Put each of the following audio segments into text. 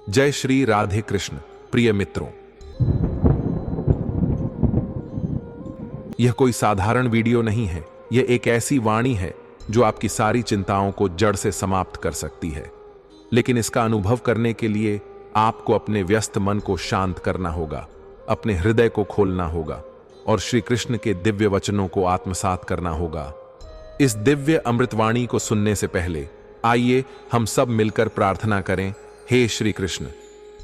जय श्री राधे कृष्ण। प्रिय मित्रों, यह कोई साधारण वीडियो नहीं है। यह एक ऐसी वाणी है जो आपकी सारी चिंताओं को जड़ से समाप्त कर सकती है। लेकिन इसका अनुभव करने के लिए आपको अपने व्यस्त मन को शांत करना होगा, अपने हृदय को खोलना होगा और श्री कृष्ण के दिव्य वचनों को आत्मसात करना होगा। इस दिव्य अमृतवाणी को सुनने से पहले आइए हम सब मिलकर प्रार्थना करें। हे श्री कृष्ण,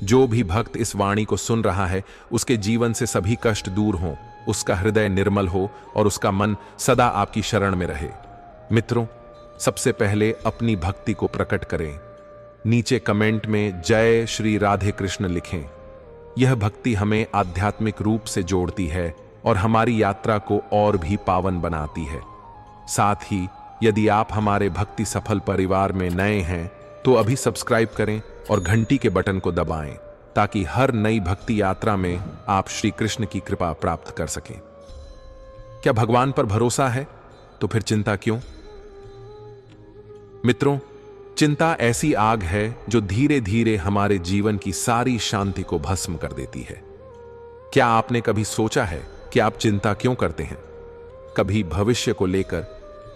जो भी भक्त इस वाणी को सुन रहा है उसके जीवन से सभी कष्ट दूर हों, उसका हृदय निर्मल हो और उसका मन सदा आपकी शरण में रहे। मित्रों, सबसे पहले अपनी भक्ति को प्रकट करें। नीचे कमेंट में जय श्री राधे कृष्ण लिखें। यह भक्ति हमें आध्यात्मिक रूप से जोड़ती है और हमारी यात्रा को और भी पावन बनाती है। साथ ही यदि आप हमारे भक्ति सफल परिवार में नए हैं तो अभी सब्सक्राइब करें और घंटी के बटन को दबाएं ताकि हर नई भक्ति यात्रा में आप श्री कृष्ण की कृपा प्राप्त कर सकें। क्या भगवान पर भरोसा है तो फिर चिंता क्यों? मित्रों, चिंता ऐसी आग है जो धीरे धीरे हमारे जीवन की सारी शांति को भस्म कर देती है। क्या आपने कभी सोचा है कि आप चिंता क्यों करते हैं? कभी भविष्य को लेकर,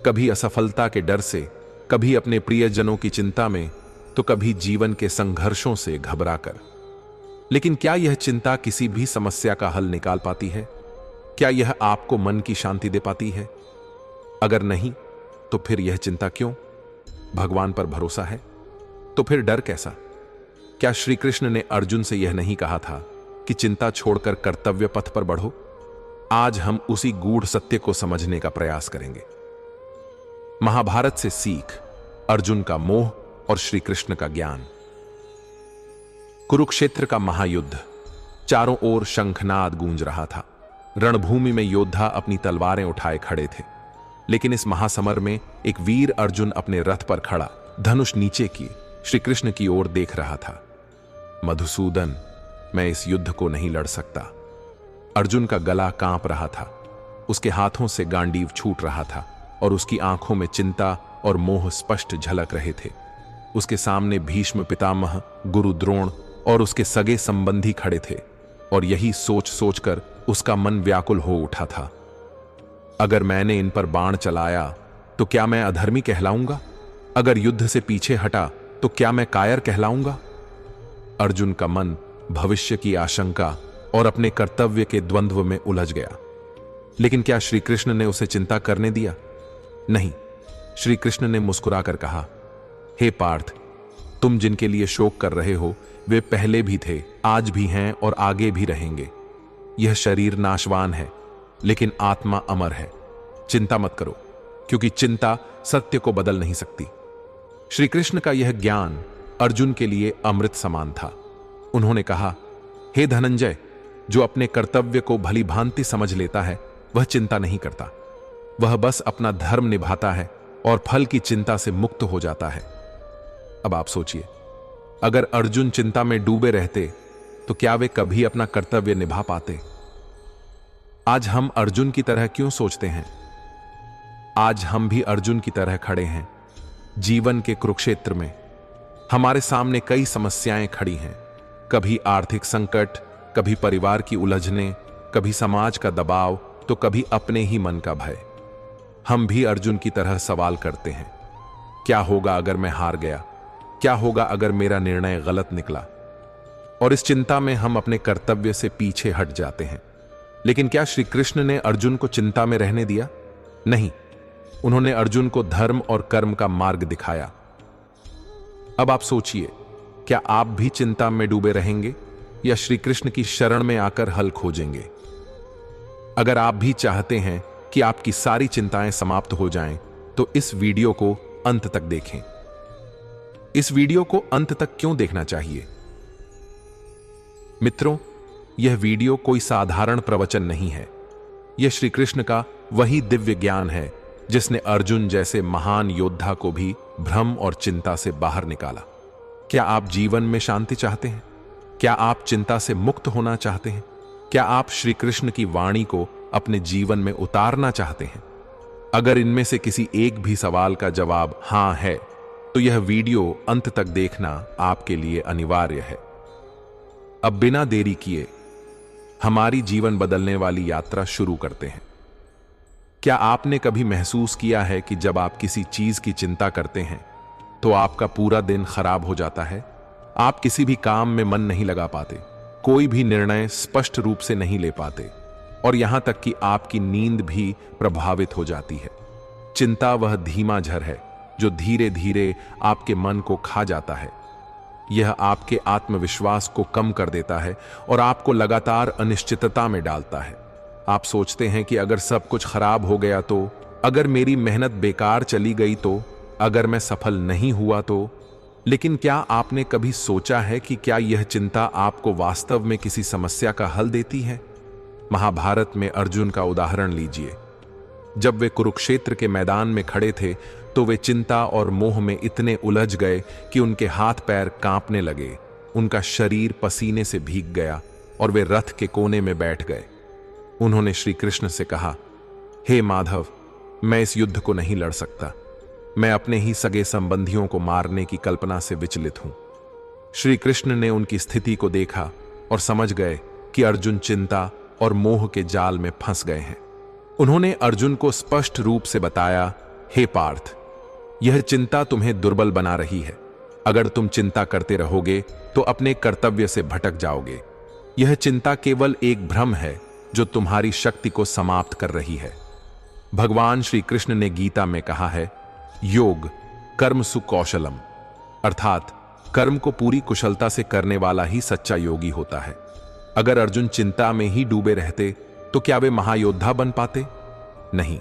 कभी असफलता के डर से, कभी अपने प्रियजनों की चिंता में, तो कभी जीवन के संघर्षों से घबराकर। लेकिन क्या यह चिंता किसी भी समस्या का हल निकाल पाती है? क्या यह आपको मन की शांति दे पाती है? अगर नहीं तो फिर यह चिंता क्यों? भगवान पर भरोसा है तो फिर डर कैसा? क्या श्री कृष्ण ने अर्जुन से यह नहीं कहा था कि चिंता छोड़कर कर्तव्य पथ पर बढ़ो? आज हम उसी गूढ़ सत्य को समझने का प्रयास करेंगे। महाभारत से सीख, अर्जुन का मोह और श्री कृष्ण का ज्ञान। कुरुक्षेत्र का महायुद्ध, चारों ओर शंखनाद गूंज रहा था। रणभूमि में योद्धा अपनी तलवारें उठाए खड़े थे। लेकिन इस महासमर में एक वीर अर्जुन अपने रथ पर खड़ा, धनुष नीचे किए, श्री कृष्ण की ओर देख रहा था। मधुसूदन, मैं इस युद्ध को नहीं लड़ सकता। अर्जुन का गला कांप रहा था, उसके हाथों से गांडीव छूट रहा था और उसकी आंखों में चिंता और मोह स्पष्ट झलक रहे थे। उसके सामने भीष्म पितामह, गुरु द्रोण और उसके सगे संबंधी खड़े थे और यही सोच सोचकर उसका मन व्याकुल हो उठा था। अगर मैंने इन पर बाण चलाया तो क्या मैं अधर्मी कहलाऊंगा? अगर युद्ध से पीछे हटा तो क्या मैं कायर कहलाऊंगा? अर्जुन का मन भविष्य की आशंका और अपने कर्तव्य के द्वंद्व में उलझ गया। लेकिन क्या श्री कृष्ण ने उसे चिंता करने दिया? नहीं। श्री कृष्ण ने मुस्कुराकर कहा, हे पार्थ, तुम जिनके लिए शोक कर रहे हो वे पहले भी थे, आज भी हैं और आगे भी रहेंगे। यह शरीर नाशवान है लेकिन आत्मा अमर है। चिंता मत करो, क्योंकि चिंता सत्य को बदल नहीं सकती। श्री कृष्ण का यह ज्ञान अर्जुन के लिए अमृत समान था। उन्होंने कहा, हे धनंजय, जो अपने कर्तव्य को भली भांति समझ लेता है वह चिंता नहीं करता। वह बस अपना धर्म निभाता है और फल की चिंता से मुक्त हो जाता है। अब आप सोचिए, अगर अर्जुन चिंता में डूबे रहते तो क्या वे कभी अपना कर्तव्य निभा पाते? आज हम अर्जुन की तरह क्यों सोचते हैं? आज हम भी अर्जुन की तरह खड़े हैं। जीवन के कुरुक्षेत्र में हमारे सामने कई समस्याएं खड़ी हैं। कभी आर्थिक संकट, कभी परिवार की उलझने, कभी समाज का दबाव, तो कभी अपने ही मन का भय। हम भी अर्जुन की तरह सवाल करते हैं, क्या होगा अगर मैं हार गया? क्या होगा अगर मेरा निर्णय गलत निकला? और इस चिंता में हम अपने कर्तव्य से पीछे हट जाते हैं। लेकिन क्या श्री कृष्ण ने अर्जुन को चिंता में रहने दिया? नहीं। उन्होंने अर्जुन को धर्म और कर्म का मार्ग दिखाया। अब आप सोचिए, क्या आप भी चिंता में डूबे रहेंगे या श्री कृष्ण की शरण में आकर हल खोजेंगे? अगर आप भी चाहते हैं कि आपकी सारी चिंताएं समाप्त हो जाएं, तो इस वीडियो को अंत तक देखें। इस वीडियो को अंत तक क्यों देखना चाहिए? मित्रों, यह वीडियो कोई साधारण प्रवचन नहीं है। यह श्री कृष्ण का वही दिव्य ज्ञान है जिसने अर्जुन जैसे महान योद्धा को भी भ्रम और चिंता से बाहर निकाला। क्या आप जीवन में शांति चाहते हैं? क्या आप चिंता से मुक्त होना चाहते हैं? क्या आप श्री कृष्ण की वाणी को अपने जीवन में उतारना चाहते हैं? अगर इनमें से किसी एक भी सवाल का जवाब हां है तो यह वीडियो अंत तक देखना आपके लिए अनिवार्य है। अब बिना देरी किए हमारी जीवन बदलने वाली यात्रा शुरू करते हैं। क्या आपने कभी महसूस किया है कि जब आप किसी चीज की चिंता करते हैं तो आपका पूरा दिन खराब हो जाता है? आप किसी भी काम में मन नहीं लगा पाते, कोई भी निर्णय स्पष्ट रूप से नहीं ले पाते, और यहां तक कि आपकी नींद भी प्रभावित हो जाती है। चिंता वह धीमा झर है जो धीरे धीरे आपके मन को खा जाता है। यह आपके आत्मविश्वास को कम कर देता है और आपको लगातार अनिश्चितता में डालता है। आप सोचते हैं कि अगर सब कुछ खराब हो गया तो, अगर मेरी मेहनत बेकार चली गई तो, अगर मैं सफल नहीं हुआ तो। लेकिन क्या आपने कभी सोचा है कि क्या यह चिंता आपको वास्तव में किसी समस्या का हल देती है? महाभारत में अर्जुन का उदाहरण लीजिए। जब वे कुरुक्षेत्र के मैदान में खड़े थे तो वे चिंता और मोह में इतने उलझ गए कि उनके हाथ पैर कांपने लगे, उनका शरीर पसीने से भीग गया और वे रथ के कोने में बैठ गए। उन्होंने श्री कृष्ण से कहा, हे माधव, मैं इस युद्ध को नहीं लड़ सकता। मैं अपने ही सगे संबंधियों को मारने की कल्पना से विचलित हूं। श्री कृष्ण ने उनकी स्थिति को देखा और समझ गए कि अर्जुन चिंता और मोह के जाल में फंस गए हैं। उन्होंने अर्जुन को स्पष्ट रूप से बताया, हे पार्थ, यह चिंता तुम्हें दुर्बल बना रही है। अगर तुम चिंता करते रहोगे तो अपने कर्तव्य से भटक जाओगे। यह चिंता केवल एक भ्रम है जो तुम्हारी शक्ति को समाप्त कर रही है। भगवान श्री कृष्ण ने गीता में कहा है, योग कर्म सुकौशलम, अर्थात कर्म को पूरी कुशलता से करने वाला ही सच्चा योगी होता है। अगर अर्जुन चिंता में ही डूबे रहते तो क्या वे महायोद्धा बन पाते? नहीं।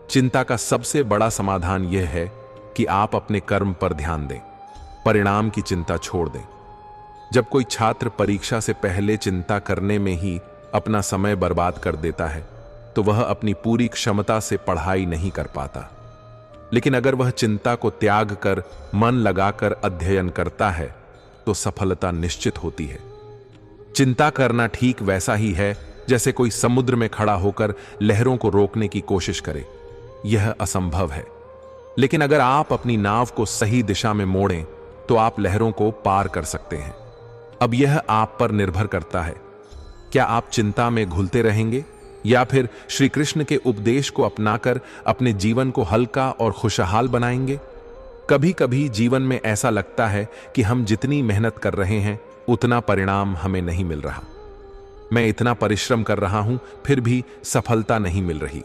चिंता का सबसे बड़ा समाधान यह है कि आप अपने कर्म पर ध्यान दें, परिणाम की चिंता छोड़ दें। जब कोई छात्र परीक्षा से पहले चिंता करने में ही अपना समय बर्बाद कर देता है तो वह अपनी पूरी क्षमता से पढ़ाई नहीं कर पाता। लेकिन अगर वह चिंता को त्याग कर मन लगाकर अध्ययन करता है तो सफलता निश्चित होती है। चिंता करना ठीक वैसा ही है जैसे कोई समुद्र में खड़ा होकर लहरों को रोकने की कोशिश करे। यह असंभव है। लेकिन अगर आप अपनी नाव को सही दिशा में मोड़ें तो आप लहरों को पार कर सकते हैं। अब यह आप पर निर्भर करता है। क्या आप चिंता में घुलते रहेंगे या फिर श्री कृष्ण के उपदेश को अपनाकर अपने जीवन को हल्का और खुशहाल बनाएंगे? कभी कभी जीवन में ऐसा लगता है कि हम जितनी मेहनत कर रहे हैं उतना परिणाम हमें नहीं मिल रहा। मैं इतना परिश्रम कर रहा हूं फिर भी सफलता नहीं मिल रही।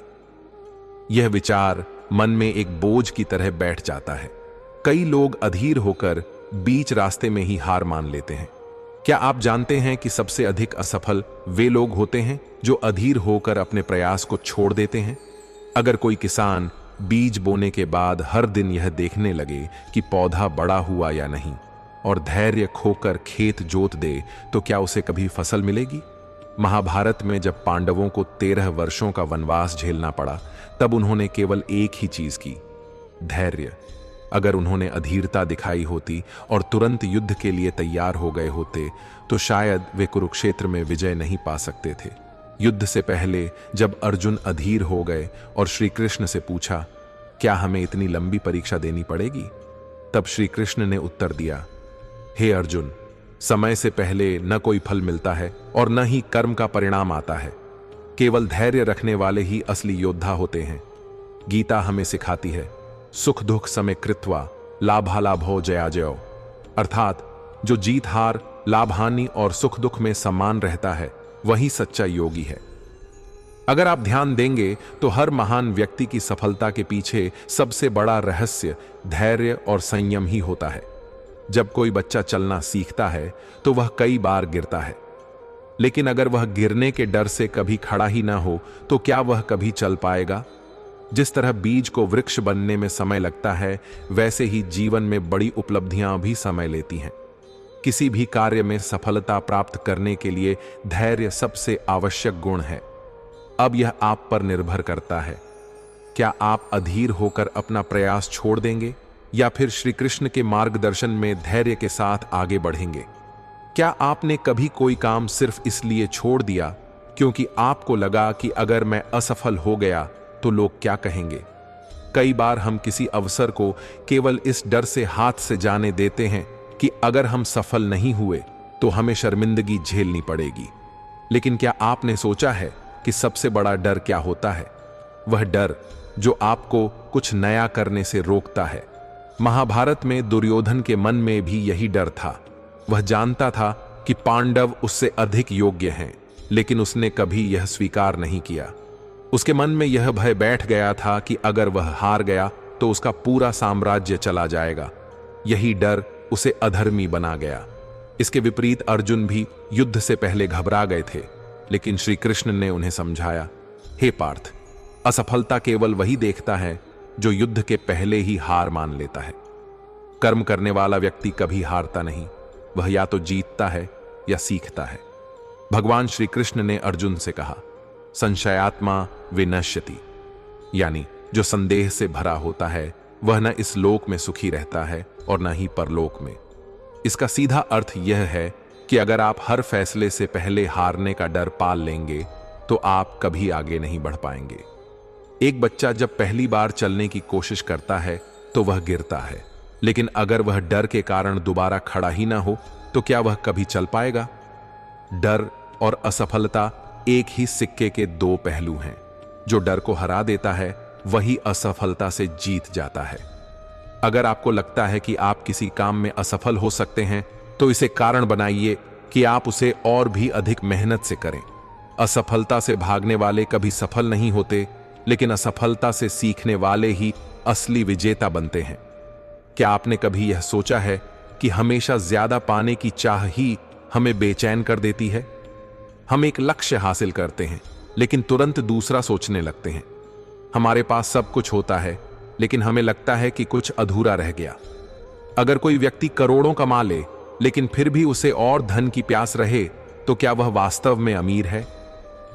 यह विचार मन में एक बोझ की तरह बैठ जाता है। कई लोग अधीर होकर बीच रास्ते में ही हार मान लेते हैं। क्या आप जानते हैं कि सबसे अधिक असफल वे लोग होते हैं जो अधीर होकर अपने प्रयास को छोड़ देते हैं? अगर कोई किसान बीज बोने के बाद हर दिन यह देखने लगे कि पौधा बड़ा हुआ या नहीं और धैर्य खोकर खेत जोत दे तो क्या उसे कभी फसल मिलेगी? महाभारत में जब पांडवों को 13 वर्षों का वनवास झेलना पड़ा तब उन्होंने केवल एक ही चीज की, धैर्य। अगर उन्होंने अधीरता दिखाई होती और तुरंत युद्ध के लिए तैयार हो गए होते तो शायद वे कुरुक्षेत्र में विजय नहीं पा सकते थे। युद्ध से पहले जब अर्जुन अधीर हो गए और श्री कृष्ण से पूछा, क्या हमें इतनी लंबी परीक्षा देनी पड़ेगी? तब श्री कृष्ण ने उत्तर दिया, हे अर्जुन, समय से पहले न कोई फल मिलता है और न ही कर्म का परिणाम आता है। केवल धैर्य रखने वाले ही असली योद्धा होते हैं। गीता हमें सिखाती है, सुख दुख समय कृत्वा लाभालाभो जयाजयो, अर्थात जो जीत हार, लाभ हानि और सुख दुख में समान रहता है वही सच्चा योगी है। अगर आप ध्यान देंगे तो हर महान व्यक्ति की सफलता के पीछे सबसे बड़ा रहस्य धैर्य और संयम ही होता है। जब कोई बच्चा चलना सीखता है तो वह कई बार गिरता है, लेकिन अगर वह गिरने के डर से कभी खड़ा ही ना हो तो क्या वह कभी चल पाएगा? जिस तरह बीज को वृक्ष बनने में समय लगता है वैसे ही जीवन में बड़ी उपलब्धियां भी समय लेती हैं। किसी भी कार्य में सफलता प्राप्त करने के लिए धैर्य सबसे आवश्यक गुण है। अब यह आप पर निर्भर करता है। क्या आप अधीर होकर अपना प्रयास छोड़ देंगे या फिर श्री कृष्ण के मार्गदर्शन में धैर्य के साथ आगे बढ़ेंगे? क्या आपने कभी कोई काम सिर्फ इसलिए छोड़ दिया क्योंकि आपको लगा कि अगर मैं असफल हो गया तो लोग क्या कहेंगे? कई बार हम किसी अवसर को केवल इस डर से हाथ से जाने देते हैं कि अगर हम सफल नहीं हुए तो हमें शर्मिंदगी झेलनी पड़ेगी। लेकिन क्या आपने सोचा है कि सबसे बड़ा डर क्या होता है? वह डर जो आपको कुछ नया करने से रोकता है। महाभारत में दुर्योधन के मन में भी यही डर था। वह जानता था कि पांडव उससे अधिक योग्य हैं, लेकिन उसने कभी यह स्वीकार नहीं किया। उसके मन में यह भय बैठ गया था कि अगर वह हार गया तो उसका पूरा साम्राज्य चला जाएगा। यही डर उसे अधर्मी बना गया। इसके विपरीत अर्जुन भी युद्ध से पहले घबरा गए थे, लेकिन श्री कृष्ण ने उन्हें समझाया, हे पार्थ, असफलता केवल वही देखता है जो युद्ध के पहले ही हार मान लेता है। कर्म करने वाला व्यक्ति कभी हारता नहीं, वह या तो जीतता है या सीखता है। भगवान श्री कृष्ण ने अर्जुन से कहा, संशयात्मा विनश्यति, यानी जो संदेह से भरा होता है वह न इस लोक में सुखी रहता है और न ही परलोक में। इसका सीधा अर्थ यह है कि अगर आप हर फैसले से पहले हारने का डर पाल लेंगे तो आप कभी आगे नहीं बढ़ पाएंगे। एक बच्चा जब पहली बार चलने की कोशिश करता है तो वह गिरता है, लेकिन अगर वह डर के कारण दोबारा खड़ा ही ना हो तो क्या वह कभी चल पाएगा? डर और असफलता एक ही सिक्के के दो पहलू हैं। जो डर को हरा देता है वही असफलता से जीत जाता है। अगर आपको लगता है कि आप किसी काम में असफल हो सकते हैं तो इसे कारण बनाइए कि आप उसे और भी अधिक मेहनत से करें। असफलता से भागने वाले कभी सफल नहीं होते, लेकिन असफलता से सीखने वाले ही असली विजेता बनते हैं। क्या आपने कभी यह सोचा है कि हमेशा ज्यादा पाने की चाह ही हमें बेचैन कर देती है? हम एक लक्ष्य हासिल करते हैं लेकिन तुरंत दूसरा सोचने लगते हैं। हमारे पास सब कुछ होता है लेकिन हमें लगता है कि कुछ अधूरा रह गया। अगर कोई व्यक्ति करोड़ों कमा ले लेकिन फिर भी उसे और धन की प्यास रहे तो क्या वह वास्तव में अमीर है?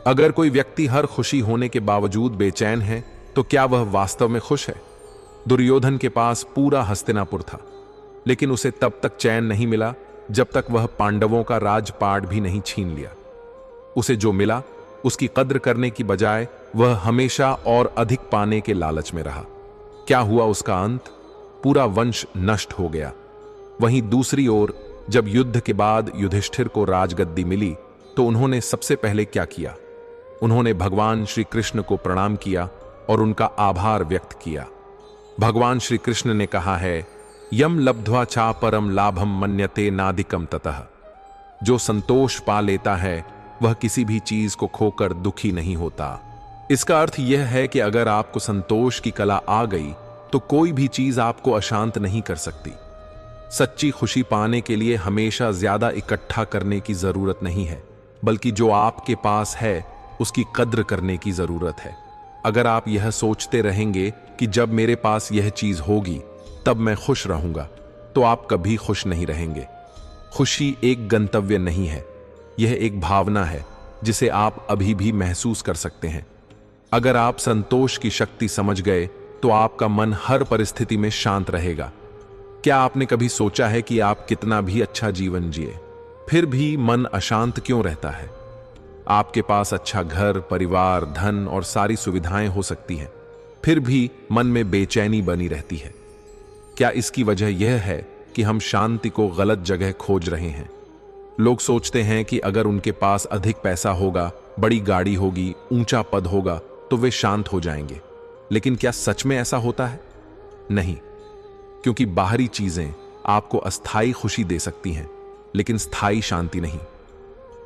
अगर कोई व्यक्ति हर खुशी होने के बावजूद बेचैन है तो क्या वह वास्तव में खुश है? दुर्योधन के पास पूरा हस्तिनापुर था, लेकिन उसे तब तक चैन नहीं मिला जब तक वह पांडवों का राजपाट भी नहीं छीन लिया। उसे जो मिला उसकी कद्र करने की बजाय वह हमेशा और अधिक पाने के लालच में रहा। क्या हुआ उसका अंत? पूरा वंश नष्ट हो गया। वहीं दूसरी ओर जब युद्ध के बाद युधिष्ठिर को राजगद्दी मिली तो उन्होंने सबसे पहले क्या किया? उन्होंने भगवान श्री कृष्ण को प्रणाम किया और उनका आभार व्यक्त किया। भगवान श्री कृष्ण ने कहा है, यम लब्ध्वा चा परम लाभम मन्यते नादिकम ततः। जो संतोष पा लेता है वह किसी भी चीज को खोकर दुखी नहीं होता। इसका अर्थ यह है कि अगर आपको संतोष की कला आ गई तो कोई भी चीज आपको अशांत नहीं कर सकती। सच्ची खुशी पाने के लिए हमेशा ज्यादा इकट्ठा करने की जरूरत नहीं है, बल्कि जो आपके पास है उसकी कद्र करने की जरूरत है। अगर आप यह सोचते रहेंगे कि जब मेरे पास यह चीज होगी तब मैं खुश रहूंगा, तो आप कभी खुश नहीं रहेंगे। खुशी एक गंतव्य नहीं है, यह एक भावना है जिसे आप अभी भी महसूस कर सकते हैं। अगर आप संतोष की शक्ति समझ गए तो आपका मन हर परिस्थिति में शांत रहेगा। क्या आपने कभी सोचा है कि आप कितना भी अच्छा जीवन जिए फिर भी मन अशांत क्यों रहता है? आपके पास अच्छा घर, परिवार, धन और सारी सुविधाएं हो सकती हैं, फिर भी मन में बेचैनी बनी रहती है। क्या इसकी वजह यह है कि हम शांति को गलत जगह खोज रहे हैं? लोग सोचते हैं कि अगर उनके पास अधिक पैसा होगा, बड़ी गाड़ी होगी, ऊंचा पद होगा तो वे शांत हो जाएंगे। लेकिन क्या सच में ऐसा होता है? नहीं, क्योंकि बाहरी चीजें आपको अस्थायी खुशी दे सकती हैं, लेकिन स्थायी शांति नहीं।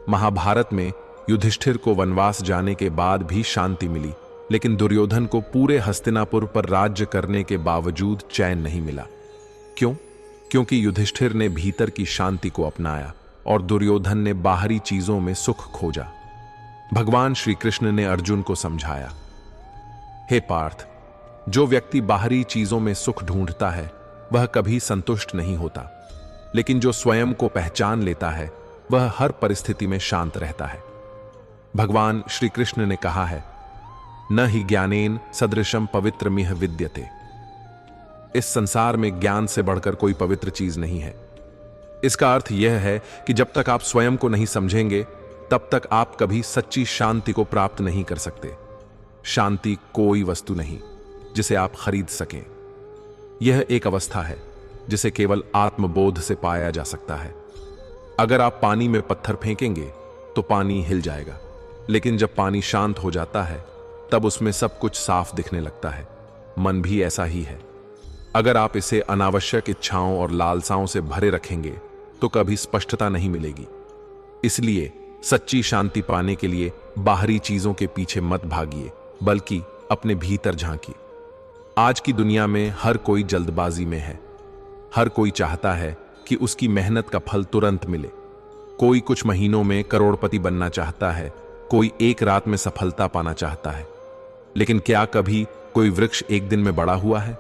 महाभारत में युधिष्ठिर को वनवास जाने के बाद भी शांति मिली, लेकिन दुर्योधन को पूरे हस्तिनापुर पर राज्य करने के बावजूद चैन नहीं मिला। क्यों? क्योंकि युधिष्ठिर ने भीतर की शांति को अपनाया और दुर्योधन ने बाहरी चीजों में सुख खोजा। भगवान श्री कृष्ण ने अर्जुन को समझाया, हे पार्थ, जो व्यक्ति बाहरी चीजों में सुख ढूंढता है वह कभी संतुष्ट नहीं होता, लेकिन जो स्वयं को पहचान लेता है वह हर परिस्थिति में शांत रहता है। भगवान श्री कृष्ण ने कहा है, न ही ज्ञानेन सदृशम पवित्रमिह विद्यते। इस संसार में ज्ञान से बढ़कर कोई पवित्र चीज नहीं है। इसका अर्थ यह है कि जब तक आप स्वयं को नहीं समझेंगे तब तक आप कभी सच्ची शांति को प्राप्त नहीं कर सकते। शांति कोई वस्तु नहीं जिसे आप खरीद सकें। यह एक अवस्था है जिसे केवल आत्मबोध से पाया जा सकता है। अगर आप पानी में पत्थर फेंकेंगे तो पानी हिल जाएगा, लेकिन जब पानी शांत हो जाता है तब उसमें सब कुछ साफ दिखने लगता है। मन भी ऐसा ही है। अगर आप इसे अनावश्यक इच्छाओं और लालसाओं से भरे रखेंगे तो कभी स्पष्टता नहीं मिलेगी। इसलिए सच्ची शांति पाने के लिए बाहरी चीजों के पीछे मत भागिए, बल्कि अपने भीतर झांकिए। आज की दुनिया में हर कोई जल्दबाजी में है। हर कोई चाहता है कि उसकी मेहनत का फल तुरंत मिले। कोई कुछ महीनों में करोड़पति बनना चाहता है, कोई एक रात में सफलता पाना चाहता है। लेकिन क्या कभी कोई वृक्ष एक दिन में बड़ा हुआ है?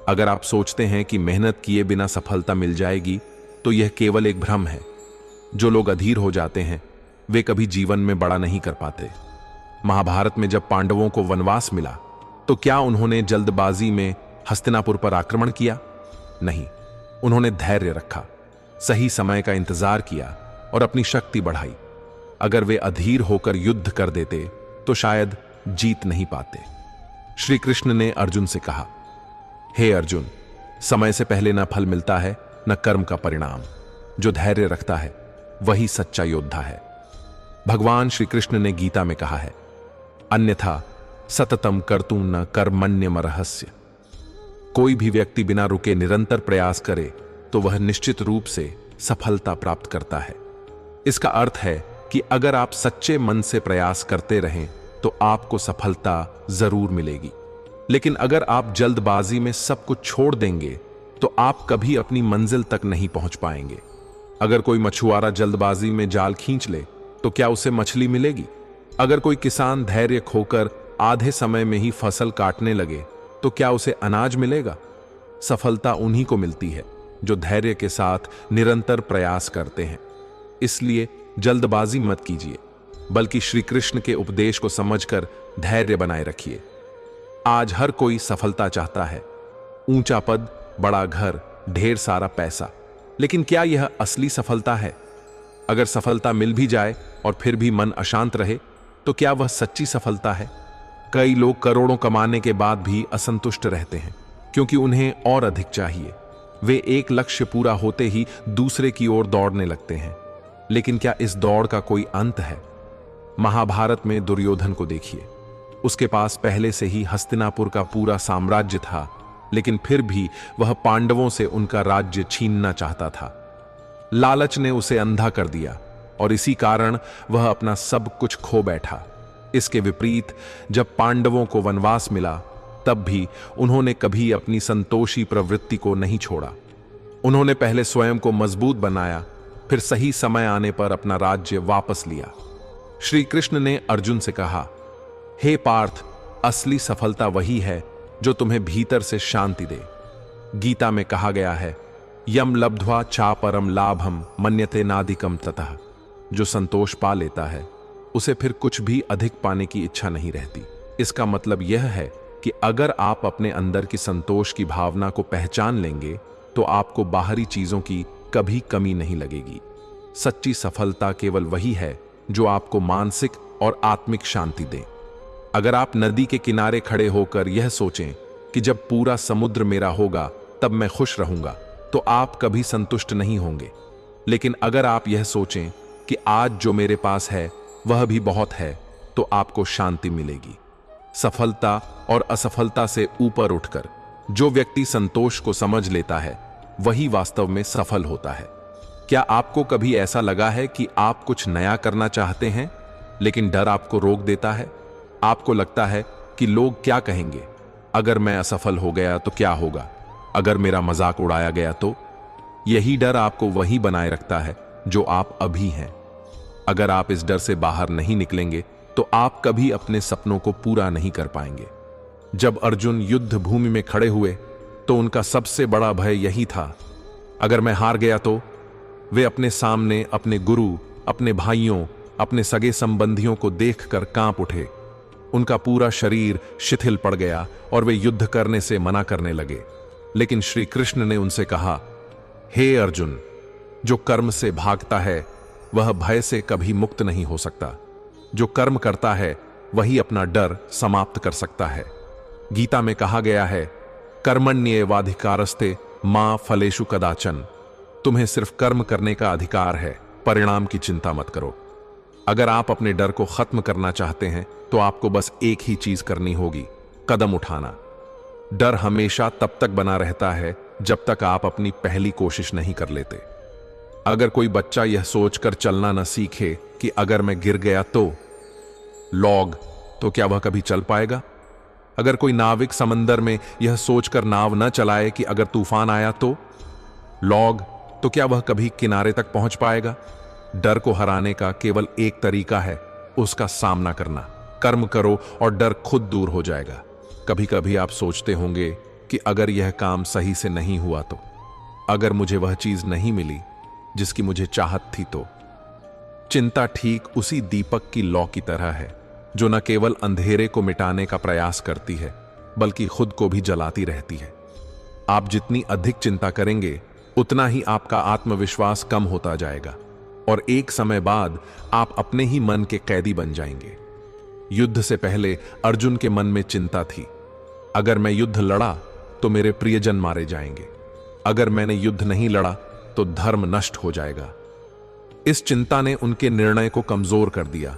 अगर आप सोचते हैं कि मेहनत किए बिना सफलता मिल जाएगी तो यह केवल एक भ्रम है। जो लोग अधीर हो जाते हैं वे कभी जीवन में बड़ा नहीं कर पाते। महाभारत में जब पांडवों को वनवास मिला तो क्या उन्होंने जल्दबाजी में हस्तिनापुर पर आक्रमण किया? नहीं, उन्होंने धैर्य रखा, सही समय का इंतजार किया और अपनी शक्ति बढ़ाई। अगर वे अधीर होकर युद्ध कर देते तो शायद जीत नहीं पाते। श्री कृष्ण ने अर्जुन से कहा, हे अर्जुन, समय से पहले न फल मिलता है न कर्म का परिणाम। जो धैर्य रखता है वही सच्चा योद्धा है। भगवान श्री कृष्ण ने गीता में कहा है, अन्यथा सततम कर्तुम न कर्मण्यमर्हस्य। कोई भी व्यक्ति बिना रुके निरंतर प्रयास करे तो वह निश्चित रूप से सफलता प्राप्त करता है। इसका अर्थ है कि अगर आप सच्चे मन से प्रयास करते रहें तो आपको सफलता जरूर मिलेगी। लेकिन अगर आप जल्दबाजी में सब कुछ छोड़ देंगे तो आप कभी अपनी मंजिल तक नहीं पहुंच पाएंगे। अगर कोई मछुआरा जल्दबाजी में जाल खींच ले तो क्या उसे मछली मिलेगी? अगर कोई किसान धैर्य खोकर आधे समय में ही फसल काटने लगे तो क्या उसे अनाज मिलेगा? सफलता उन्हीं को मिलती है जो धैर्य के साथ निरंतर प्रयास करते हैं। इसलिए जल्दबाजी मत कीजिए, बल्कि श्री कृष्ण के उपदेश को समझकर धैर्य बनाए रखिए। आज हर कोई सफलता चाहता है, ऊंचा पद, बड़ा घर, ढेर सारा पैसा। लेकिन क्या यह असली सफलता है? अगर सफलता मिल भी जाए और फिर भी मन अशांत रहे तो क्या वह सच्ची सफलता है? कई लोग करोड़ों कमाने के बाद भी असंतुष्ट रहते हैं क्योंकि उन्हें और अधिक चाहिए। वे एक लक्ष्य पूरा होते ही दूसरे की ओर दौड़ने लगते हैं। लेकिन क्या इस दौड़ का कोई अंत है? महाभारत में दुर्योधन को देखिए। उसके पास पहले से ही हस्तिनापुर का पूरा साम्राज्य था, लेकिन फिर भी वह पांडवों से उनका राज्य छीनना चाहता था। लालच ने उसे अंधा कर दिया और इसी कारण वह अपना सब कुछ खो बैठा। इसके विपरीत जब पांडवों को वनवास मिला तब भी उन्होंने कभी अपनी संतोषी प्रवृत्ति को नहीं छोड़ा। उन्होंने पहले स्वयं को मजबूत बनाया, फिर सही समय आने पर अपना राज्य वापस लिया। श्री कृष्ण ने अर्जुन से कहा, हे पार्थ, असली सफलता वही है जो तुम्हें भीतर से शांति दे। गीता में कहा गया है, यम लब्ध्वा चापरम लाभम मन्यते नाधिकम ततः। जो संतोष पा लेता है उसे फिर कुछ भी अधिक पाने की इच्छा नहीं रहती। इसका मतलब यह है कि अगर आप अपने अंदर की संतोष की भावना को पहचान लेंगे तो आपको बाहरी चीजों की कभी कमी नहीं लगेगी। सच्ची सफलता केवल वही है जो आपको मानसिक और आत्मिक शांति दे। अगर आप नदी के किनारे खड़े होकर यह सोचें कि जब पूरा समुद्र मेरा होगा तब मैं खुश रहूंगा, तो आप कभी संतुष्ट नहीं होंगे। लेकिन अगर आप यह सोचें कि आज जो मेरे पास है वह भी बहुत है, तो आपको शांति मिलेगी। सफलता और असफलता से ऊपर उठकर जो व्यक्ति संतोष को समझ लेता है वही वास्तव में सफल होता है। क्या आपको कभी ऐसा लगा है कि आप कुछ नया करना चाहते हैं लेकिन डर आपको रोक देता है? आपको लगता है कि लोग क्या कहेंगे, अगर मैं असफल हो गया तो क्या होगा, अगर मेरा मजाक उड़ाया गया तो? यही डर आपको वही बनाए रखता है जो आप अभी हैं। अगर आप इस डर से बाहर नहीं निकलेंगे तो आप कभी अपने सपनों को पूरा नहीं कर पाएंगे। जब अर्जुन युद्ध भूमि में खड़े हुए तो उनका सबसे बड़ा भय यही था, अगर मैं हार गया तो? वे अपने सामने अपने गुरु, अपने भाइयों, अपने सगे संबंधियों को देखकर कांप उठे। उनका पूरा शरीर शिथिल पड़ गया और वे युद्ध करने से मना करने लगे। लेकिन श्री कृष्ण ने उनसे कहा, हे अर्जुन, जो कर्म से भागता है वह भय से कभी मुक्त नहीं हो सकता। जो कर्म करता है वही अपना डर समाप्त कर सकता है। गीता में कहा गया है, कर्मण्येवाधिकारस्ते मां फलेषु कदाचन। तुम्हें सिर्फ कर्म करने का अधिकार है, परिणाम की चिंता मत करो। अगर आप अपने डर को खत्म करना चाहते हैं तो आपको बस एक ही चीज करनी होगी, कदम उठाना। डर हमेशा तब तक बना रहता है जब तक आप अपनी पहली कोशिश नहीं कर लेते। अगर कोई बच्चा यह सोचकर चलना न सीखे कि अगर मैं गिर गया तो क्या वह कभी चल पाएगा? अगर कोई नाविक समंदर में यह सोचकर नाव न चलाए कि अगर तूफान आया तो क्या वह कभी किनारे तक पहुंच पाएगा? डर को हराने का केवल एक तरीका है, उसका सामना करना। कर्म करो और डर खुद दूर हो जाएगा। कभी कभी आप सोचते होंगे कि अगर यह काम सही से नहीं हुआ तो, अगर मुझे वह चीज नहीं मिली जिसकी मुझे चाहत थी तो। चिंता ठीक उसी दीपक की लौ की तरह है जो न केवल अंधेरे को मिटाने का प्रयास करती है बल्कि खुद को भी जलाती रहती है। आप जितनी अधिक चिंता करेंगे उतना ही आपका आत्मविश्वास कम होता जाएगा और एक समय बाद आप अपने ही मन के कैदी बन जाएंगे। युद्ध से पहले अर्जुन के मन में चिंता थी, अगर मैं युद्ध लड़ा तो मेरे प्रियजन मारे जाएंगे, अगर मैंने युद्ध नहीं लड़ा तो धर्म नष्ट हो जाएगा। इस चिंता ने उनके निर्णय को कमजोर कर दिया